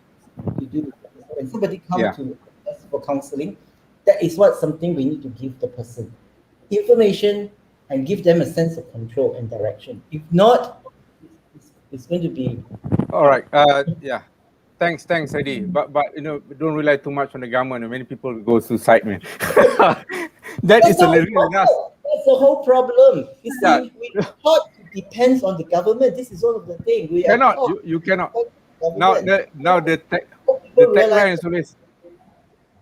to do. When somebody comes to us for counseling, that is what something we need to give the person. Information and give them a sense of control and direction. If not, it's going to be... All right. Yeah. Thanks, Eddie. But don't rely too much on the government. Many people go suicide, man. That's a little enough. That's the whole problem. You see, we thought it depends on the government. This is one of the things. We cannot. You cannot. Now the tagline is always,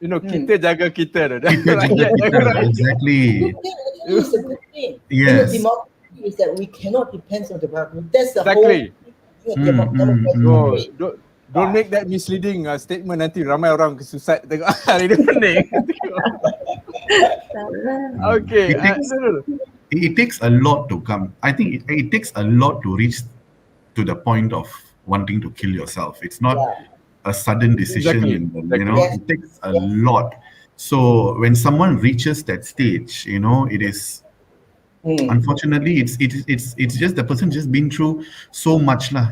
kita jaga kita. Exactly. It's a good thing. Yes. Democracy is that we cannot depend on the government. That's the exactly. whole thing. Don't make that misleading statement. Nanti ramai orang suicide tengok ini pening. Okay. It takes a lot to come. I think it takes a lot to reach to the point of wanting to kill yourself. It's not a sudden decision. Exactly. It takes a lot. So when someone reaches that stage, it is unfortunately it's just the person just been through so much lah.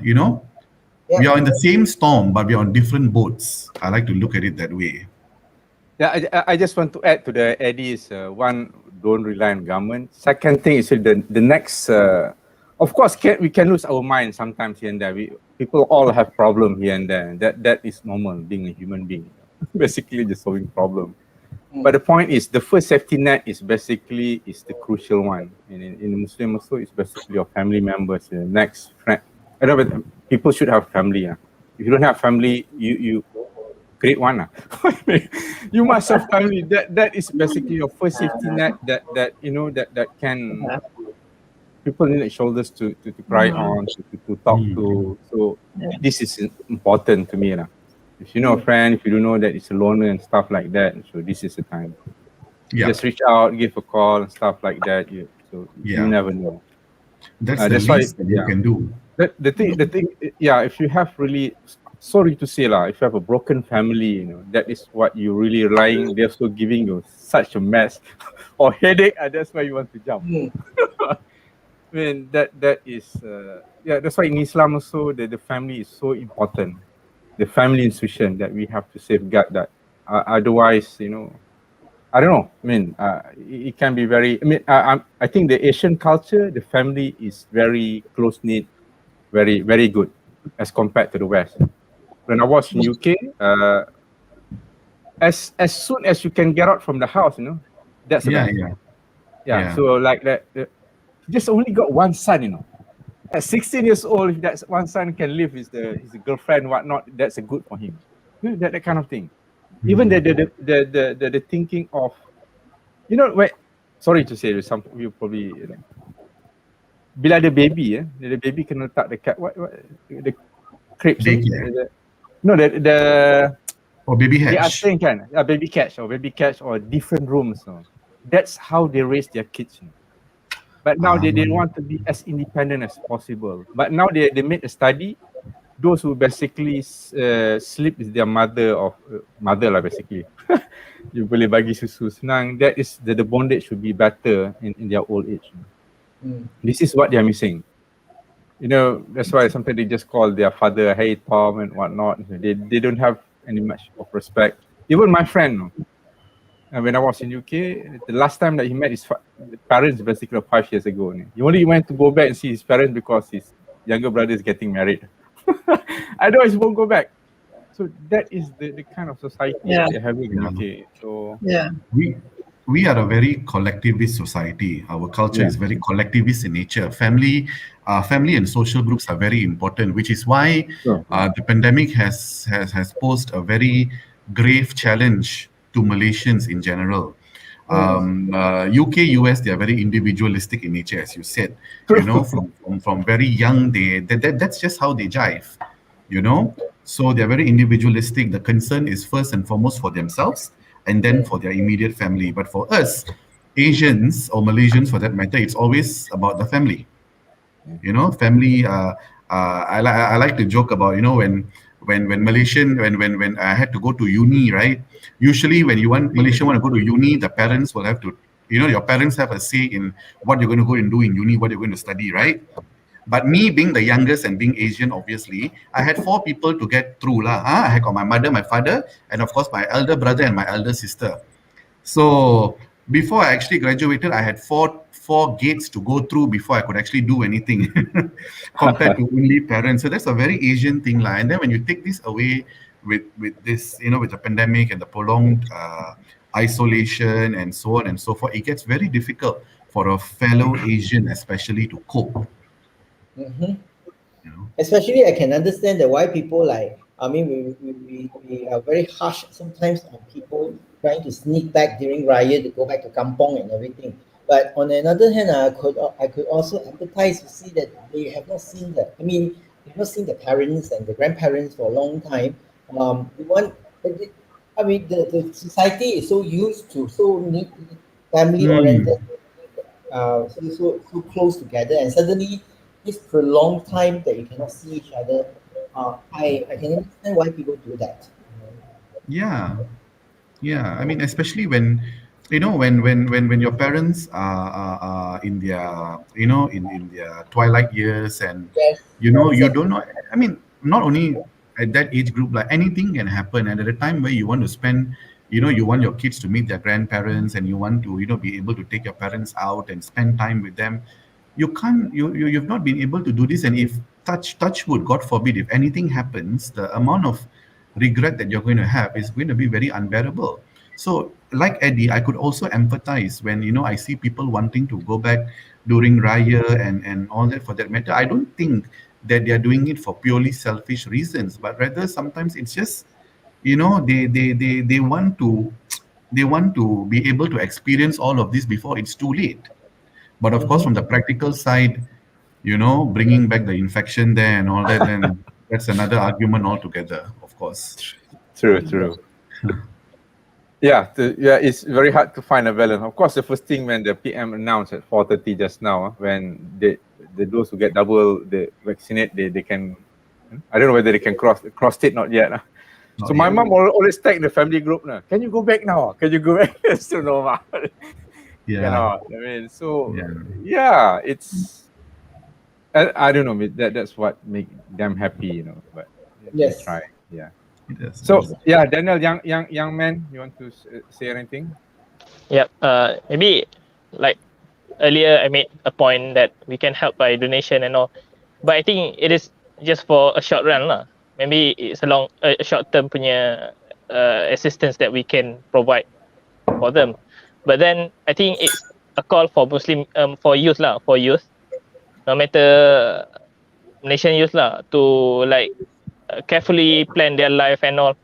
We are in the same storm, but we are on different boats. I like to look at it that way. Yeah, I just want to add to the Eddie's one, don't rely on government. Second thing is the next, of course, we can lose our mind sometimes here and there. People all have problems here and there. That is normal, being a human being. Basically, just solving problem. But the point is, the first safety net is basically the crucial one. In Muslim also, it's basically your family members, the next friend. I know, but people should have family. If you don't have family, you create one. You must have family. That is basically your first safety net. That can people need shoulders to cry on, to talk to. So this is important to me. If you know a friend, if you don't know that it's a loner and stuff like that, so this is the time. Just reach out, give a call and stuff like that. You never know. That's the least that you can do. The thing, if you have really, sorry to say if you have a broken family, that is what you really relying. They're also giving you such a mess or headache, and that's why you want to jump. I mean, that is, that's why in Islam also, the family is so important. The family institution that we have to safeguard that. Otherwise, I don't know. I mean, it can be very, I think the Asian culture, the family is very close-knit, very, very good as compared to the West. When I was in UK, as soon as you can get out from the house, that's the best. So like that, just only got one son, At 16 years old, if that one son can live with his girlfriend, whatnot, that's a good for him. That kind of thing. Even the thinking of, sorry to say, some you probably, bila ada baby, the baby kena letak dekat the cribs. Baby hatch. They are saying baby catch or different rooms. That's how they raise their kids. But now they want to be as independent as possible. But now they made a study. Those who basically sleep with their mother lah basically. You boleh bagi susu senang. That is the bondage should be better in their old age. This is what they are missing. That's why sometimes they just call their father, hey Tom and whatnot. They don't have any much of respect. Even my friend, when I was in UK, the last time that he met his parents basically 5 years ago. He only went to go back and see his parents because his younger brother is getting married. Otherwise, he won't go back. So that is the kind of society they're having in UK. So we are a very collectivist society. Our culture is very collectivist in nature. Family and social groups are very important, which is why the pandemic has posed a very grave challenge to Malaysians in general. UK, US, they are very individualistic in nature, as you said. From very young, that's just how they jive. So they're very individualistic. The concern is first and foremost for themselves and then for their immediate family. But for us, Asians or Malaysians for that matter, it's always about the family. Family. I like to joke about when Malaysian when I had to go to uni, right? Usually when Malaysian want to go to uni, the parents will have to, your parents have a say in what you're going to go and do in uni, what you're going to study, right? But me being the youngest and being Asian, obviously, I had 4 people to get through lah. I had got my mother, my father, and of course my elder brother and my elder sister. So before I actually graduated, I had four gates to go through before I could actually do anything compared to only parents. So that's a very Asian thing lah. And then when you take this away with this, with the pandemic and the prolonged isolation and so on and so forth, it gets very difficult for a fellow Asian especially to cope. Especially, I can understand that why people we are very harsh sometimes on people trying to sneak back during Raya to go back to kampong and everything. But on another hand, I could also empathize to see that they have not seen they've not seen the parents and the grandparents for a long time. The society is so used to so neat, family oriented, so close together, and suddenly this prolonged time that you cannot see each other. I can understand why people do that. Yeah. I mean, especially when when your parents are in their in their twilight years, and Yes, you exactly. don't know. I mean, not only at that age group, like anything can happen, and at a time where you want to spend, you want your kids to meet their grandparents, and you want to be able to take your parents out and spend time with them. You can't. You've not been able to do this, and if touch wood, God forbid, if anything happens, the amount of regret that you're going to have is going to be very unbearable. So, like Eddie, I could also empathize when I see people wanting to go back during Raya and all that for that matter. I don't think that they are doing it for purely selfish reasons, but rather sometimes it's just they want to be able to experience all of this before it's too late. But of course, from the practical side, bringing back the infection there and all that, then that's another argument altogether, of course. True. Yeah, it's very hard to find a balance. Of course, the first thing when the PM announced at 4:30 just now, when those who get double the vaccinate, they can. I don't know whether they can cross state, not yet. So my mom always tag the family group. Can you go back now? Can you go back? So no, Yeah. I mean, so yeah, it's. I don't know. That's what make them happy, But Yes. they try. Yeah. Yes. So yeah, Daniel, young man, you want to say anything? Yep. Maybe like earlier, I made a point that we can help by donation and all, but I think it is just for a short run lah. Maybe it's a short term punya assistance that we can provide for them. But then I think it's a call for Muslim for youth, no matter Malaysian youth to carefully plan their life and all,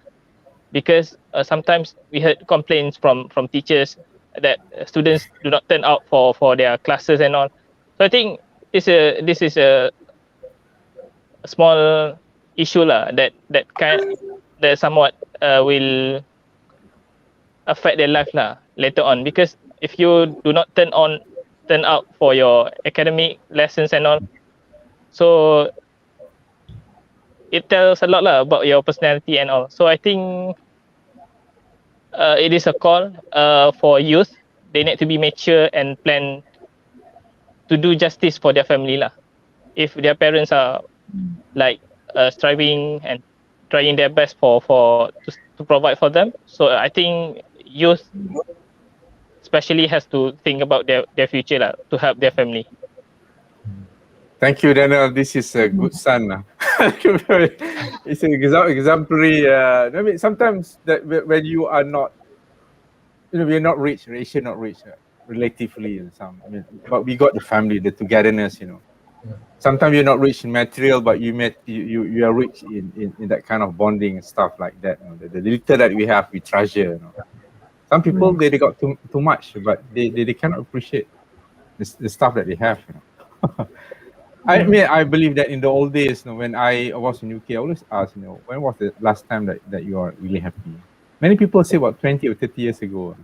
because sometimes we heard complaints from teachers that students do not turn out for their classes and all. So I think this is a small issue that somewhat will affect their life later on, because if you do not turn out for your academic lessons and all, so it tells a lot about your personality and all. So I think it is a call for youth. They need to be mature and plan to do justice for their family If their parents are striving and trying their best to provide for them, so I think youth especially has to think about their future to help their family. Thank you, Daniel. This is a good son. It's an exemplary. I mean, sometimes that when you are not, we're not rich, Asia not rich, relatively in some. I mean, but we got the family, the togetherness. Sometimes you're not rich in material, but you are rich in that kind of bonding and stuff like that. The little that we have, we treasure. Some people they got too much, but they cannot appreciate the stuff that they have. I mean, I believe that in the old days, when I was in UK, I always ask, when was the last time that you are really happy? Many people say about 20 or 30 years ago.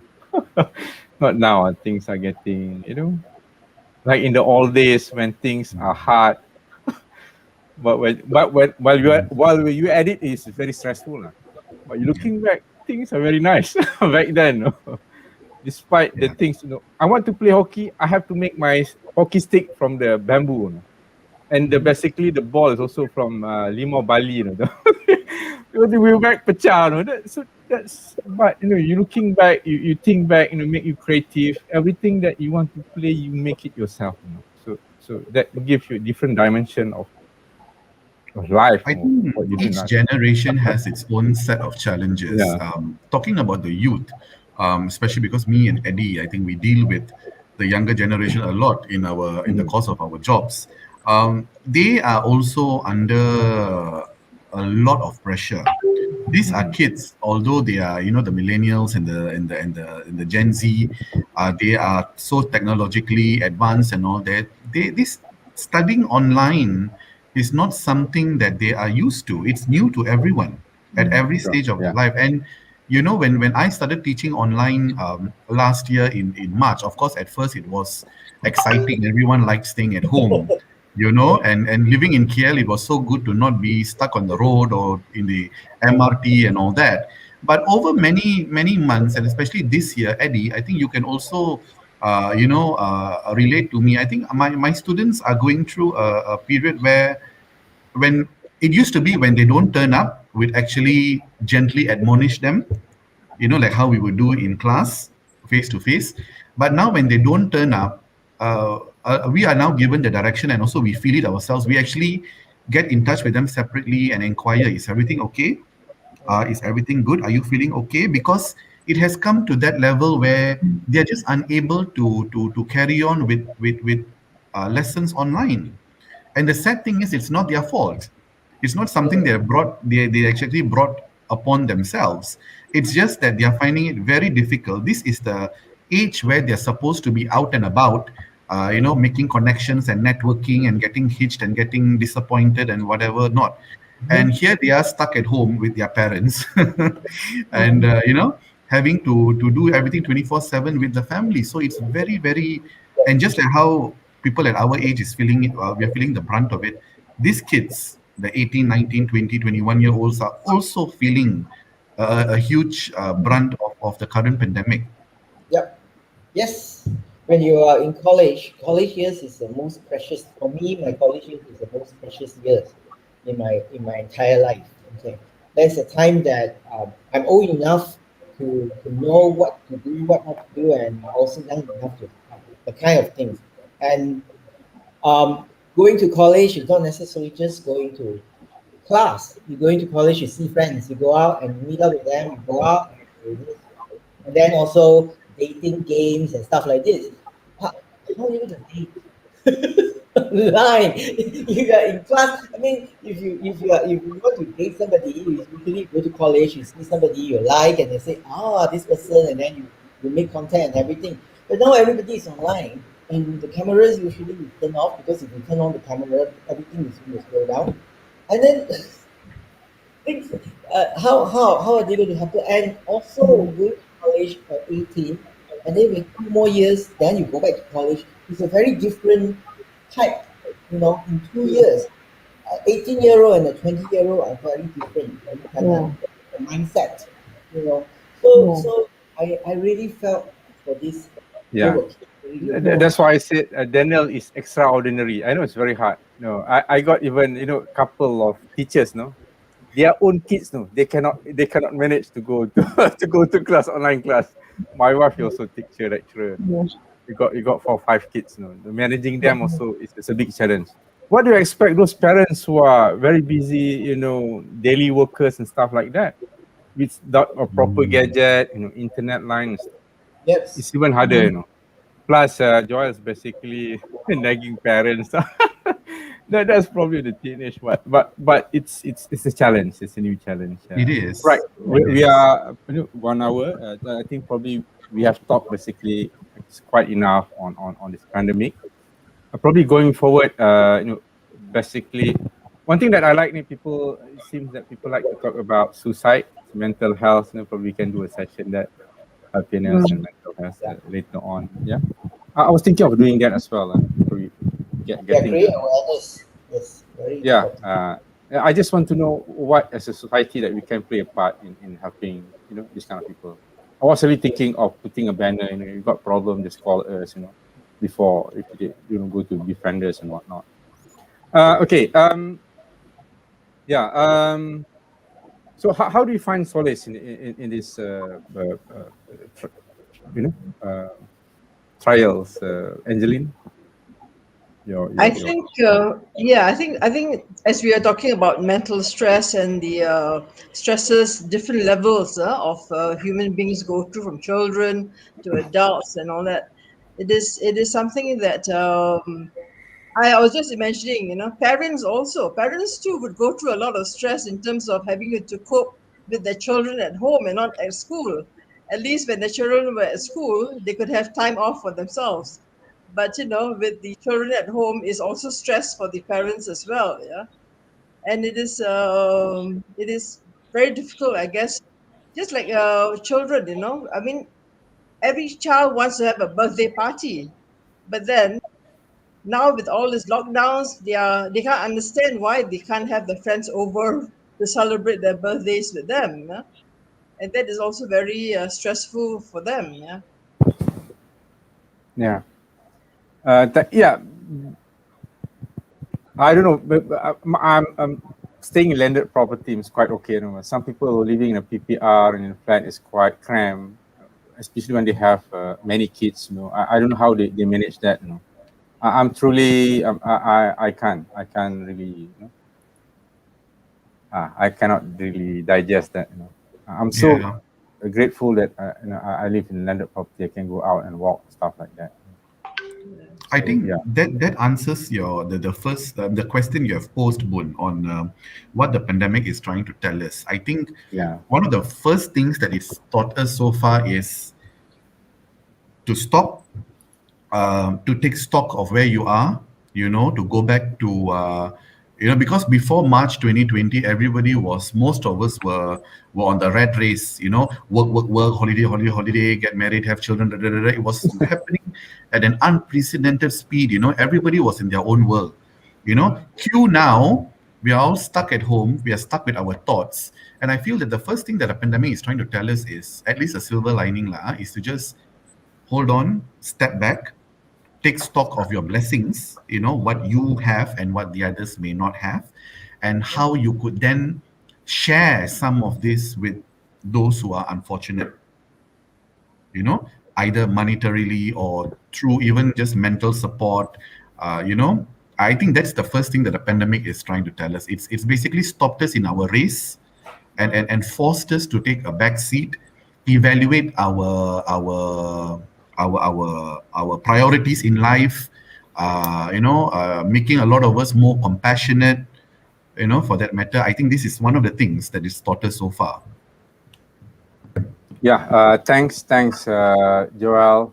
Not now. Things are getting, like in the old days when things are hard. But while you at it, it's very stressful. But you looking back, things are very nice back then. Despite the things, I want to play hockey. I have to make my hockey stick from the bamboo. And basically the ball is also from Limau Bali, because we were back pecah, but you looking back, you think back, make you creative. Everything that you want to play, you make it yourself, So that gives you a different dimension of life. I think what you do each now. generation has its own set of challenges. Yeah. Talking about the youth, especially because me and Eddie, I think we deal with the younger generation a lot in the course of our jobs. They are also under a lot of pressure. These are kids, although they are, the millennials and the Gen Z, they are so technologically advanced and all that. This studying online is not something that they are used to. It's new to everyone at every stage of their Yeah. life. And when I started teaching online last year in March, of course, at first it was exciting. Everyone liked staying at home, and living in KL, it was so good to not be stuck on the road or in the MRT and all that. But over many, many months, and especially this year, Eddie, I think you can also, relate to me. I think my students are going through a period where when it used to be when they don't turn up, we'd actually gently admonish them, like how we would do in class, face to face. But now when they don't turn up, we are now given the direction and also we feel it ourselves. We actually get in touch with them separately and inquire, is everything okay? Is everything good? Are you feeling okay? Because it has come to that level where they're just unable to carry on with lessons online. And the sad thing is, it's not their fault. It's not something they actually brought upon themselves. It's just that they are finding it very difficult. This is the age where they're supposed to be out and about, making connections and networking and getting hitched and getting disappointed and whatever not. And here they are stuck at home with their parents, and having to do everything 24/7 with the family. So it's very, very, and just like how people at our age is feeling it, we are feeling the brunt of it. These kids, the 18, 19, 20, 21-year olds, are also feeling a huge brunt of the current pandemic. Yep. Yes. When you are in college years is the most precious for me. My college years is the most precious years in my entire life. Okay, there's a time that I'm old enough to know what to do, what not to do, and also young enough to the kind of things. And going to college is not necessarily just going to class. You go into college, you see friends, you go out and meet up with them, you go out and then also dating games and stuff like this. How are you going to date? Line. You are in class. I mean, if you want to date somebody, you usually go to college, you see somebody you like, and they say, this person, and then you make contact and everything. But now everybody is online, and the cameras usually you turn off because if you turn on the camera, everything is going to slow down. And then things, how are they going to happen? And also going to college at 18, and then with 2 more years, then you go back to college. It's a very different type, in 2 years. 18-year-old and a 20-year-old are very different. The mindset, So I really felt for this. Yeah. That's why I said Daniel is extraordinary. I know it's very hard. I got even couple of teachers. Their own kids. They cannot manage to go to go to class, online class. My wife also teacher lecturer. You got 4 or 5 kids. Managing them also is a big challenge. What do you expect those parents who are very busy, daily workers and stuff like that, without a proper gadget, internet lines? Yes. It's even harder, Plus, Joel is basically nagging parents. That's probably the teenage one, but it's a challenge. It's a new challenge. It is Right. We are 1 hour. I think probably we have talked basically it's quite enough on this pandemic. Probably going forward, basically, one thing that I like, it seems that people like to talk about suicide, mental health. Probably we can do a session that happiness and mental health later on. Yeah, I was thinking of doing that as well. Probably getting create awareness. Yes, very yeah. important. I just want to know what, as a society, that we can play a part in helping these kind of people. I was really thinking of putting a banner. You got problem, just call us. Before if you go to befrienders and whatnot. Okay. Yeah. So how do you find solace in this tr- you know trials, Angeline? I think, I think as we are talking about mental stress and the stresses, different levels of human beings go through, from children to adults and all that. It is something that I was just imagining. Parents too would go through a lot of stress in terms of having to cope with their children at home and not at school. At least when the children were at school, they could have time off for themselves. But with the children at home is also stress for the parents as well. Yeah, and it is very difficult, I guess. Just like children, I mean, every child wants to have a birthday party, but then now with all these lockdowns, they can't understand why they can't have their friends over to celebrate their birthdays with them. Yeah? And that is also very stressful for them. Yeah. Yeah. Yeah. I don't know. But I'm staying in landed property is quite okay. Some people living in a PPR and in a flat is quite cramped, especially when they have many kids. I don't know how they manage that. I'm truly I can't really I cannot really digest that. I'm so Yeah. grateful that I live in landed property. I can go out and walk, stuff like that. I So think yeah. that answers the first the question you have posed, Boon, on what the pandemic is trying to tell us. I think Yeah. one of the first things that it's taught us so far is to stop, to take stock of where you are, to go back to, because before March 2020, most of us were on the rat race, work, holiday, get married, have children, da, da, da, da. It was happening at an unprecedented speed, everybody was in their own world, Q now, we are all stuck at home, we are stuck with our thoughts. And I feel that the first thing that a pandemic is trying to tell us is, at least a silver lining, is to just hold on, step back, take stock of your blessings, what you have and what the others may not have, and how you could then share some of this with those who are unfortunate, either monetarily or through even just mental support. I think that's the first thing that the pandemic is trying to tell us. It's basically stopped us in our race and forced us to take a back seat, evaluate our priorities in life, making a lot of us more compassionate, for that matter. I think this is one of the things that is taught us so far. Yeah. Thanks, Joel.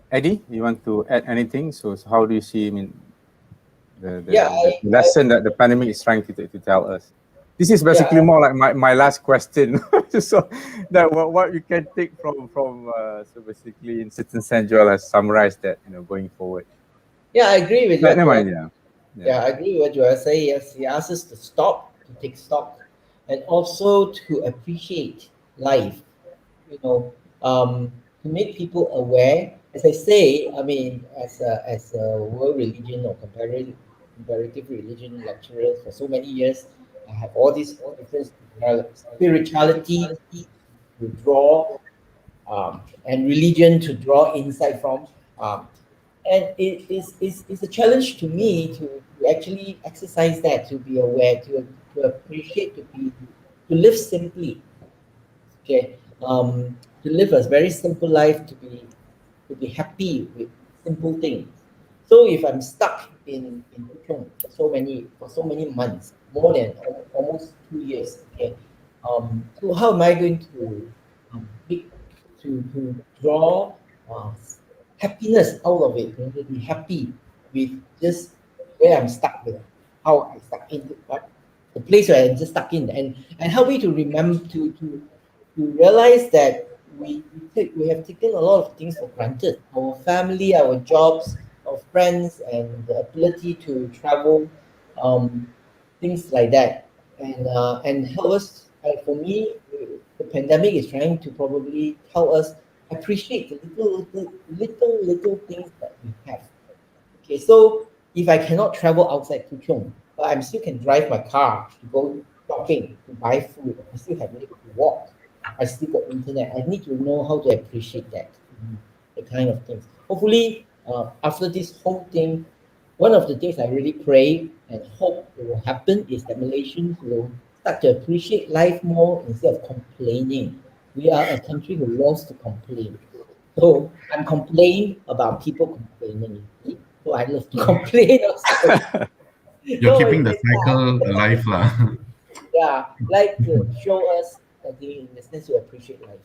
Eddie, you want to add anything? So how do you see? I mean, Yeah, the lesson that the pandemic is trying to tell us. This is basically more like my last question. So that what you can take from so basically in certain sense, Joel has summarized that going forward. I agree with But what never Joel. mind, Yeah, I agree with what Joel say. Yes, he asks us to stop, to take stock, and also to appreciate life. To make people aware. As I say, I mean, as a world religion or comparative religion lecturer for so many years, I have all these different spirituality to draw, and religion to draw insight from. And it's a challenge to me to actually exercise that, to be aware, to appreciate, to live simply. Okay, to live a very simple life, to be happy with simple things. So if I'm stuck in Puchong for so many months, more than almost 2 years, okay, so how am I going to draw happiness out of it? To be happy with just where I'm stuck with, how I stuck in, what the place where I'm just stuck in, and help me to remember to realize that we have taken a lot of things for granted. Our family, our jobs, our friends, and the ability to travel, things like that, and help us. For me, the pandemic is trying to probably help us appreciate the little things that we have. Okay, so if I cannot travel outside Puchong, but I still can drive my car to go shopping, to buy food, I still have need to walk, I still got internet. I need to know how to appreciate that, the kind of things. Hopefully, after this whole thing, one of the things I really pray and hope will happen is that Malaysians will start to appreciate life more instead of complaining. We are a country who loves to complain. So I'm complaining about people complaining. You see? So I love to complain also. You're So keeping the cycle alive, lah. yeah, like to show us that in the sense to appreciate life.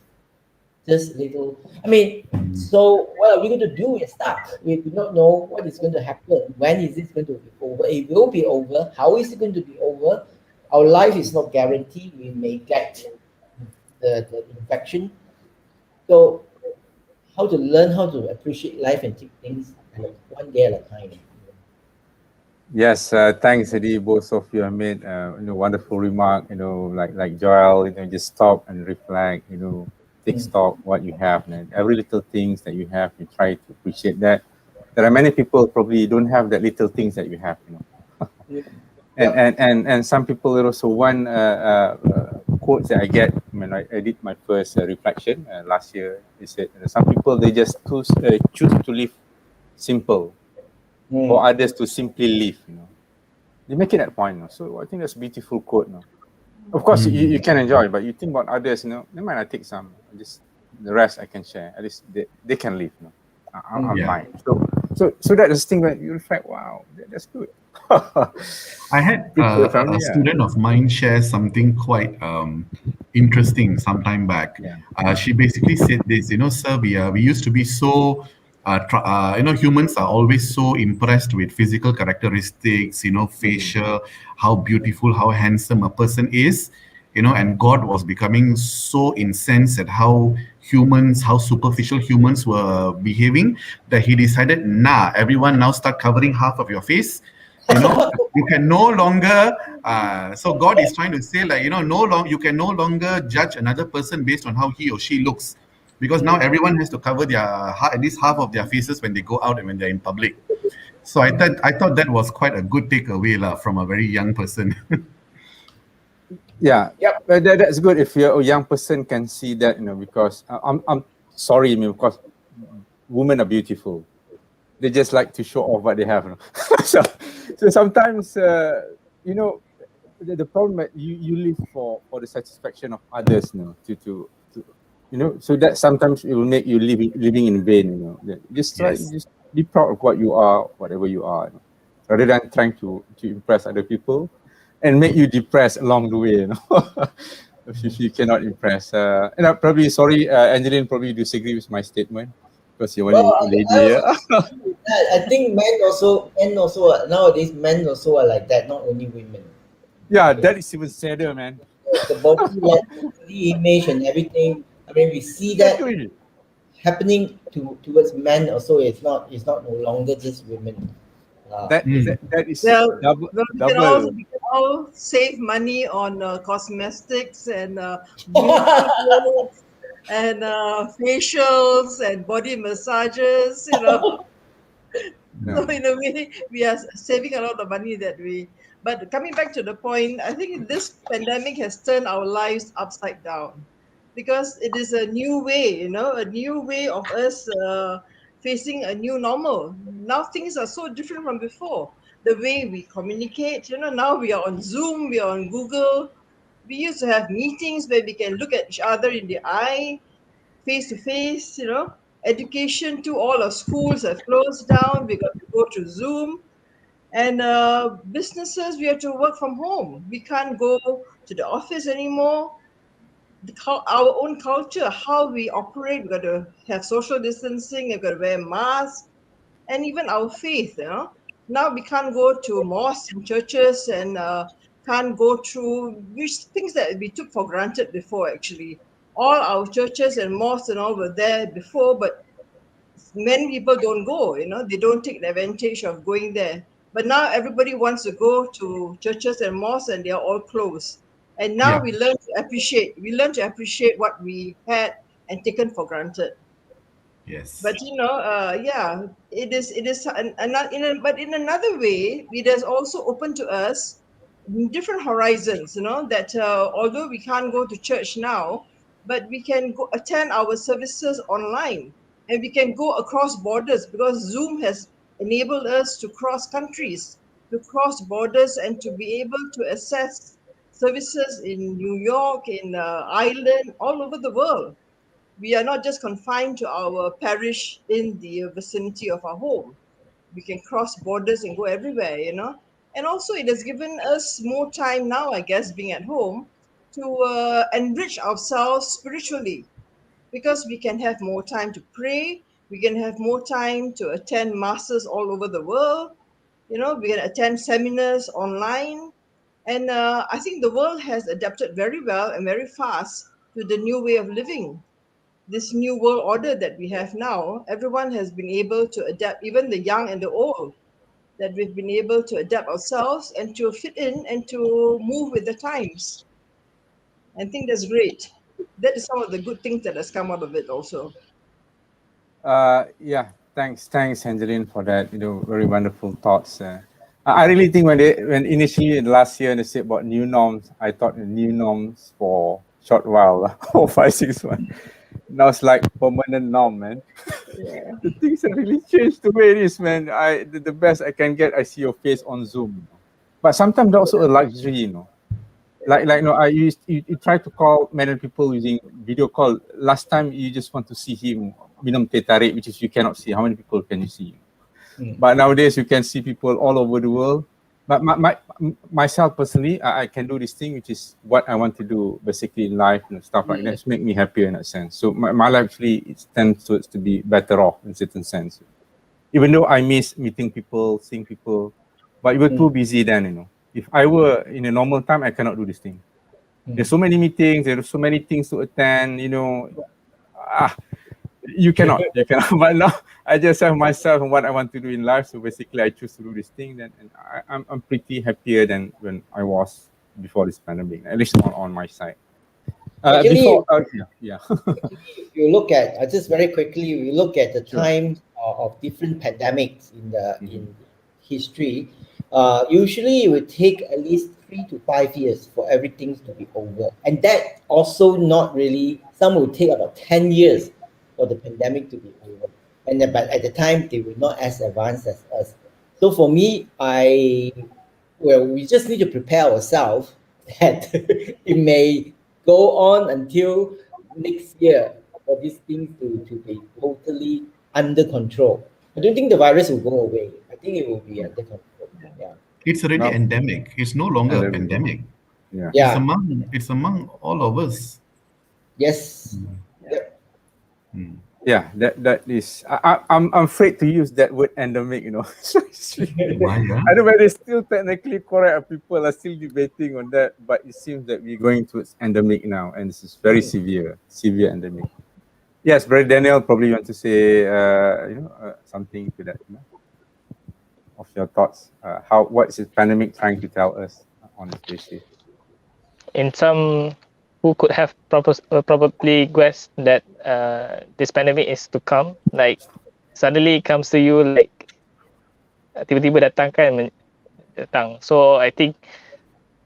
Just little. I mean, so what are we going to do? We're stuck. We do not know what is going to happen. When is this going to be over? It will be over. How is it going to be over? Our life is not guaranteed. We may get the infection. So how to learn how to appreciate life and take things one day at a time. Yes, thanks, Eddie. Both of you have made wonderful remark. Like Joel, just stop and reflect. Take stock what you have, and every little things that you have, you try to appreciate that. There are many people probably don't have that little things that you have. And some people also one quote that I get when I did my first reflection last year. They said some people they just choose to live simple, for others to simply live. They make it that point. So I think that's a beautiful quote. Of course, you can enjoy, but you think about others. They might not take some. Just the rest I can share. At least they can live. I'm Yeah. fine. So that's the thing that you reflect. Wow, that's good. I had Good for the a family, student of mine share something quite interesting some time back. Yeah. She basically said this, sir, we used to be so, humans are always so impressed with physical characteristics, facial, how beautiful, how handsome a person is, and God was becoming so incensed at how superficial humans were behaving, that he decided, everyone now start covering half of your face. You can no longer so God is trying to say, like, you can no longer judge another person based on how he or she looks, because now everyone has to cover their at least half of their faces when they go out and when they're in public. So I thought that was quite a good takeaway from a very young person. Yeah, but that's good if you're a young person can see that, because I'm sorry, because women are beautiful. They just like to show off what they have. so sometimes, the problem that you live for the satisfaction of others, so that sometimes it will make you living in vain. Just try, Yes. just be proud of what you are, whatever you are, rather than trying to impress other people and make you depressed along the way. If you cannot impress. And I'm probably sorry, Angeline, probably disagree with my statement because you're Well, only I lady here. also agree with that. I think men also nowadays men also are like that, not only women. Yeah, that is even sadder, man. The body image and everything. I mean, we see that Exactly. happening towards men also. It's not no longer just women. That is Well, double. we can all save money on cosmetics and beauty products and facials and body massages. So in a way, we are saving a lot of money that way. But coming back to the point, I think this pandemic has turned our lives upside down because it is a new way, a new way of us facing a new normal. Now things are so different from before. The way we communicate, now we are on Zoom, we are on Google. We used to have meetings where we can look at each other in the eye, face to face. Education to all our schools have closed down. We got to go to Zoom. And businesses, we have to work from home. We can't go to the office anymore. Our own culture, how we operate, we've got to have social distancing, we've got to wear masks, and even our faith, Now we can't go to mosques and churches and can't go through which things that we took for granted before. Actually, all our churches and mosques and all were there before, but many people don't go. They don't take advantage of going there. But now everybody wants to go to churches and mosques, and they are all closed. And now Yeah. we learn to appreciate. We learn to appreciate what we had and taken for granted. Yes. But yeah, it is but in another way, it has also opened to us different horizons. That although we can't go to church now, but we can go attend our services online, and we can go across borders because Zoom has enabled us to cross countries, to cross borders, and to be able to access services in New York, in Ireland, all over the world. We are not just confined to our parish in the vicinity of our home. We can cross borders and go everywhere. And also, it has given us more time now, I guess, being at home, to enrich ourselves spiritually, because we can have more time to pray. We can have more time to attend masses all over the world. We can attend seminars online. And I think the world has adapted very well and very fast to the new way of living, this new world order that we have now. Everyone has been able to adapt, even the young and the old, that we've been able to adapt ourselves and to fit in and to move with the times. I think that's great. That is some of the good things that has come out of it also. Yeah, thanks, Angeline, for that. Very wonderful thoughts. I really think when initially last year they said about new norms, I thought the new norms for short while, 4, 5, 6 months. Now it's like permanent norm, man. Yeah. The things have really changed the way it is, man. The best I can get, I see your face on Zoom. But sometimes that's also a luxury. Like no, I used you try to call many people using video call. Last time you just want to see him minum teh tarik, which is you cannot see. How many people can you see? But nowadays you can see people all over the world. But myself personally, I can do this thing, which is what I want to do basically in life and stuff like that. It's make me happier in that sense. So my life actually it tends to be better off in certain sense. Even though I miss meeting people, seeing people, but we were too busy then. If I were in a normal time, I cannot do this thing. There's so many meetings, there's so many things to attend, you cannot. But now I just have myself and what I want to do in life. So basically I choose to do this thing then, and I'm pretty happier than when I was before this pandemic, at least on my side. Actually, Before, yeah. if you look at just very quickly, we look at the Sure. time of different pandemics in history. Usually, it would take at least 3 to 5 years for everything to be over, and that also not really. Some would take about 10 years for the pandemic to be over, but at the time they were not as advanced as us. So for me, we just need to prepare ourselves that it may go on until next year for these things to be totally under control. I don't think the virus will go away. I think it will be under control. Yeah. It's already No. endemic. It's no longer a pandemic. Yeah. Yeah. It's among all of us. Yes. Yep. Yeah, that is. I'm afraid to use that word endemic. Why? I don't know whether it's still technically correct. Or people are still debating on that, but it seems that we're going towards endemic now, and this is very severe endemic. Yes, Brother Daniel, probably want to say something to that. Of your thoughts, what is the pandemic trying to tell us on this basis? In some who could have probably guessed that this pandemic is to come, like suddenly it comes to you like tiba-tiba datang kan datang. So I think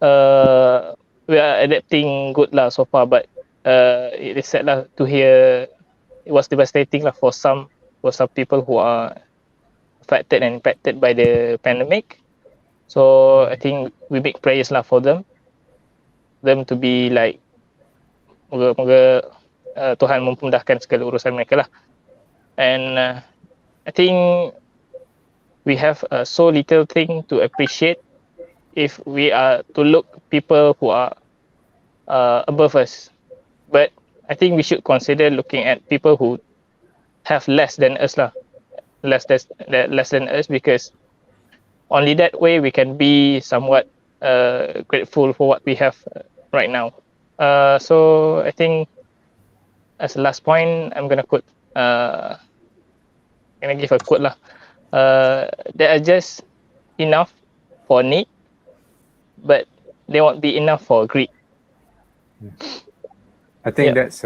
we are adapting good lah so far, but it is sad lah to hear it was devastating lah for some people who are affected and impacted by the pandemic. So I think we make prayers lah for them to be like moga Tuhan memudahkan segala urusan mereka lah. And I think we have so little thing to appreciate if we are to look people who are above us. But I think we should consider looking at people who have less than us lah, less than us, because only that way we can be somewhat grateful for what we have right now. So I think as a last point, I'm gonna quote. Gonna give a quote lah. There are just enough for need, but they won't be enough for greed. I think Yep. that's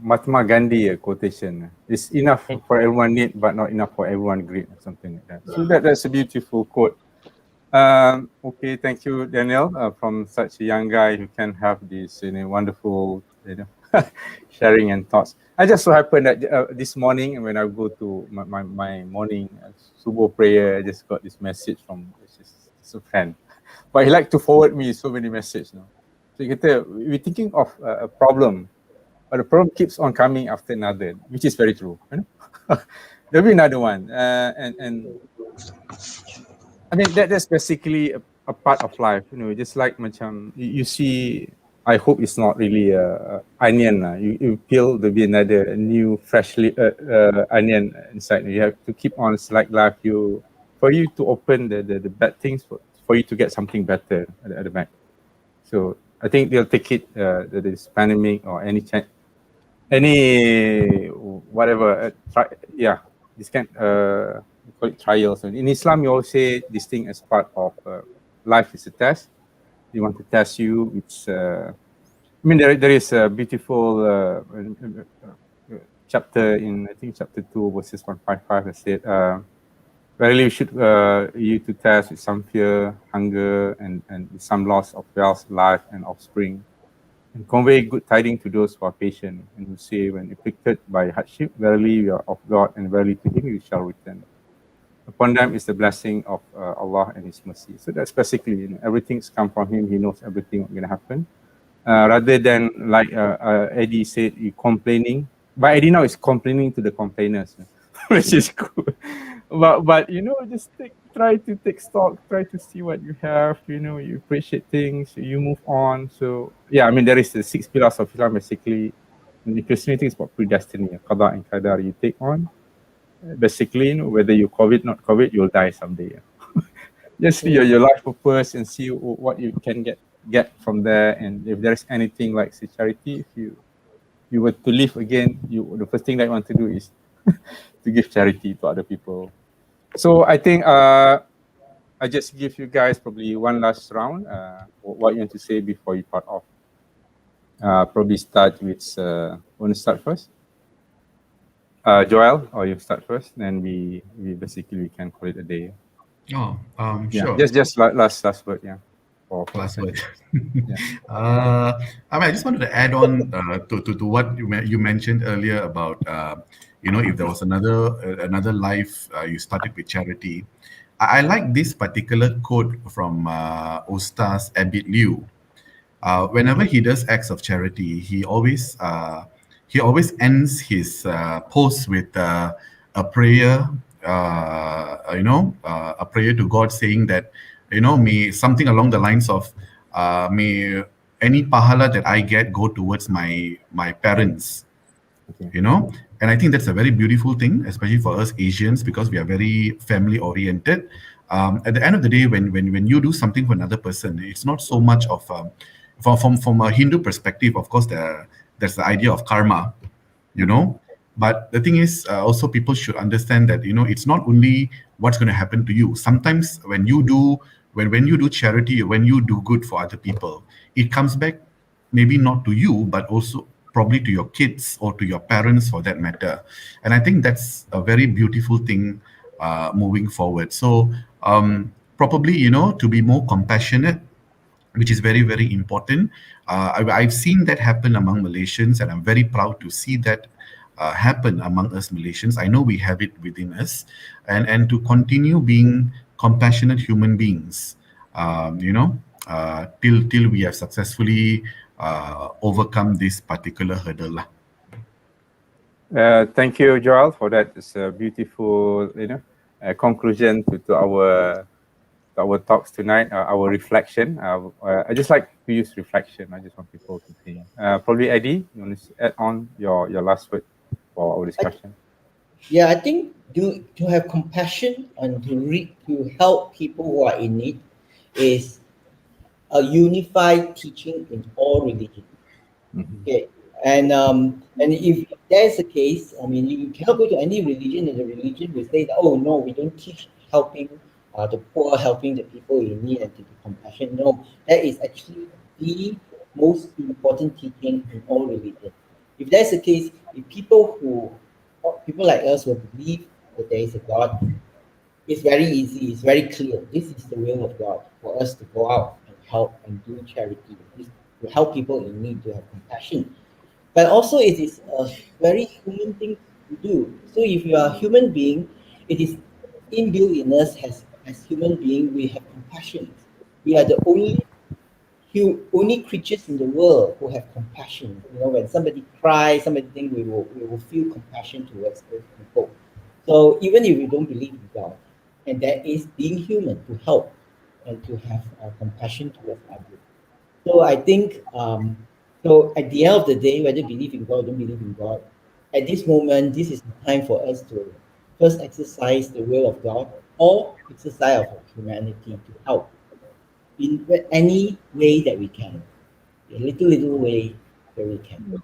Mahatma Gandhi quotation. It's enough for everyone need, but not enough for everyone greed, or something like that. So that's a beautiful quote. Okay, thank you, Daniel, from such a young guy who can have this wonderful sharing and thoughts. I just so happened that this morning when I go to my morning subuh prayer, I just got this message from a friend. But he liked to forward me so many messages. No? So we're thinking of a problem, but the problem keeps on coming after another, which is very true. You know? There'll be another one, and I mean that's basically a part of life. You know, just like macam you see. I hope it's not really onion. You peel, there'll be another new freshly onion inside. You have to keep on like life. For you to open the bad things for you to get something better at the back. So I think they'll take it this pandemic or any whatever. This kind we call it trials. And in Islam, you always say this thing as part of life is a test. They want to test you. It's I mean there is a beautiful chapter in I think chapter 2 verses 155 that said verily we should you to test with some fear, hunger, and with some loss of wealth, life, and offspring, and convey good tidings to those who are patient and who say when afflicted by hardship, verily we are of God, and verily to Him we shall return. Upon them is the blessing of Allah and His mercy. So that's basically everything's come from Him. He knows everything that's going to happen. Rather than like Eddie said, you complaining. But Eddie now is complaining to the complainers, which is cool. But just try to take stock, try to see what you have. You appreciate things, you move on. So yeah, I mean there is the 6 pillars of Islam basically. And the Christianity is about predestiny, qada and qadar. You take on. Basically, whether you COVID, not COVID, you'll die someday. Just see your life purpose and see what you can get from there. And if there's anything like say charity, if you were to live again, the first thing that you want to do is to give charity to other people. So I think I just give you guys probably one last round. What you want to say before you part off? Probably start with want to start first? Joel, or you start first, then we basically can call it a day. Oh, Yeah, sure. just last word, yeah. Last word. Yeah. I just wanted to add on to what you mentioned earlier about if there was another life you started with charity. I like this particular quote from Ustaz Abid Liu. Whenever he does acts of charity, he always ends his post with a prayer. A prayer to God, saying that may something along the lines of may any pahala that I get go towards my parents. Okay. And I think that's a very beautiful thing, especially for us Asians, because we are very family oriented. At the end of the day, when you do something for another person, it's not so much of from a Hindu perspective. Of course, there's the idea of karma, but the thing is, also people should understand that it's not only what's going to happen to you. Sometimes when you do charity, or when you do good for other people, it comes back maybe not to you, but also probably to your kids or to your parents for that matter. And I think that's a very beautiful thing moving forward. So probably to be more compassionate, which is very, very important. I've seen that happen among Malaysians, and I'm very proud to see that happen among us Malaysians. I know we have it within us, and to continue being compassionate human beings, till we have successfully overcome this particular hurdle. Thank you, Joel, for that. It's a beautiful, conclusion to our talks tonight, our reflection. I just like to use reflection. I just want people to think. Probably Eddie, you want to add on your last word for our discussion? Yeah, I think to have compassion and to help people who are in need is a unified teaching in all religions. Okay, and if that's the case, I mean, you cannot go to any religion, and the religion will say, that, "Oh no, we don't teach helping the poor, helping the people in need, and to be compassion." No, that is actually the most important teaching in all religions. If that's the case, if people like us will believe that there is a God, it's very easy. It's very clear. This is the will of God for us to go out and help and do charity. This, to help people in need, to have compassion. But also, it is a very human thing to do. So, if you are a human being, it is inbuilt in us as human being. We have compassion. We are the only creatures in the world who have compassion. You know, when somebody cries, somebody think we will feel compassion towards those people. So even if we don't believe in God, and that is being human to help and to have compassion towards others. So I think so at the end of the day, whether you believe in God or don't believe in God, at this moment, this is the time for us to first exercise the will of God or exercise of humanity to help in any way that we can, a little way that we can.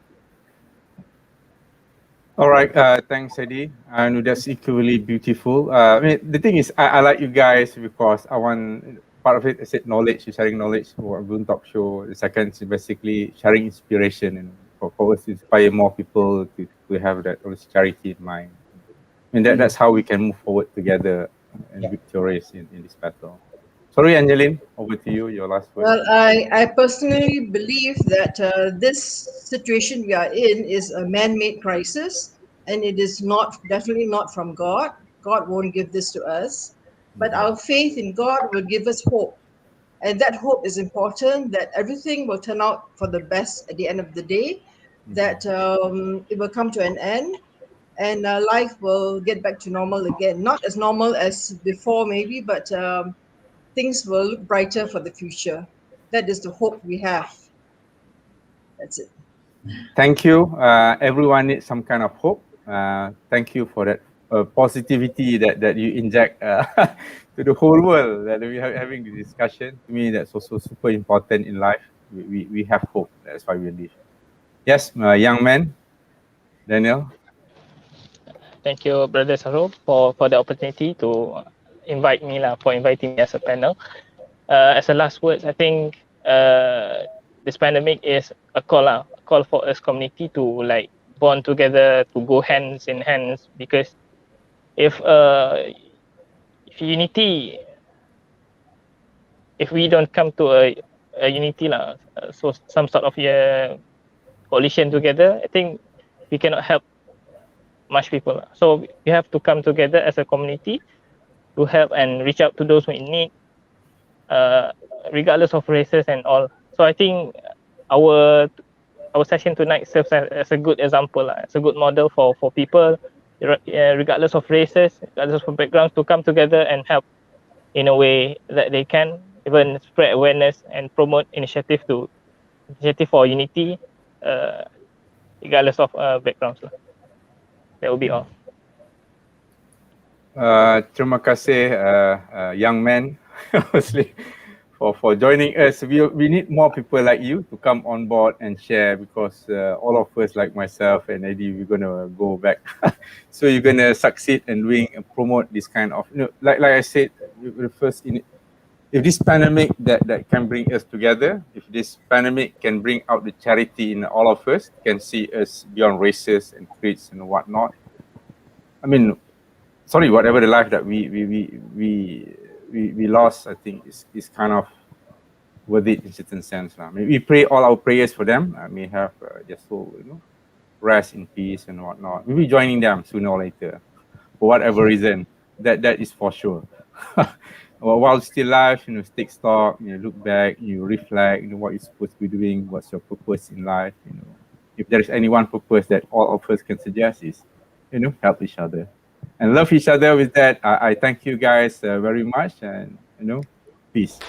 All right, thanks, Eddie. I know that's equally beautiful. I mean, the thing is, I like you guys because I want part of it. I said knowledge, sharing knowledge for Boon Talk Show. The second is basically sharing inspiration and for us to inspire more people to have that always charity in mind. I mean, that's how we can move forward together and Yeah. victorious in this battle. Sorry, Angeline, over to you. Your last word. Well, I personally believe that this situation we are in is a man-made crisis, and it is definitely not from God. God won't give this to us, but our faith in God will give us hope, and that hope is important. That everything will turn out for the best at the end of the day. That it will come to an end, and life will get back to normal again. Not as normal as before, maybe, but things will look brighter for the future. That is the hope we have. That's it. Thank you. Everyone needs some kind of hope. Thank you for that positivity that you inject to the whole world that we are having the discussion. To me, that's also super important in life. We have hope. That's why we live. Yes, young man, Daniel. Thank you, Brother Sarul, for the opportunity to invite me for inviting me as a panel. As a last words, I think this pandemic is a call for us community to like bond together, to go hands in hands, because if unity, if we don't come to a unity so some sort of coalition together, I think we cannot help much people. So we have to come together as a community to help and reach out to those who in need, regardless of races and all. So I think our session tonight serves as a good example, as a good model for people, regardless of races, regardless of backgrounds, to come together and help in a way that they can, even spread awareness and promote initiative for unity, regardless of backgrounds. That will be all. Terima kasih, young man, obviously, for joining us. We need more people like you to come on board and share, because all of us, like myself and Eddie, we're gonna go back. So you're gonna succeed in doing and promote this kind of, like I said, if this pandemic that can bring us together, if this pandemic can bring out the charity in all of us, can see us beyond races and creeds and whatnot. I mean, sorry, whatever the life that we lost, I think is kind of worth it in certain sense. I mean, we pray all our prayers for them. May have their soul, rest in peace and whatnot. We'll be joining them sooner or later, for whatever reason. That is for sure. While still alive, take stock, look back, reflect, what you're supposed to be doing, what's your purpose in life. If there is any one purpose that all of us can suggest is, help each other and love each other. With that, I thank you guys very much, and peace.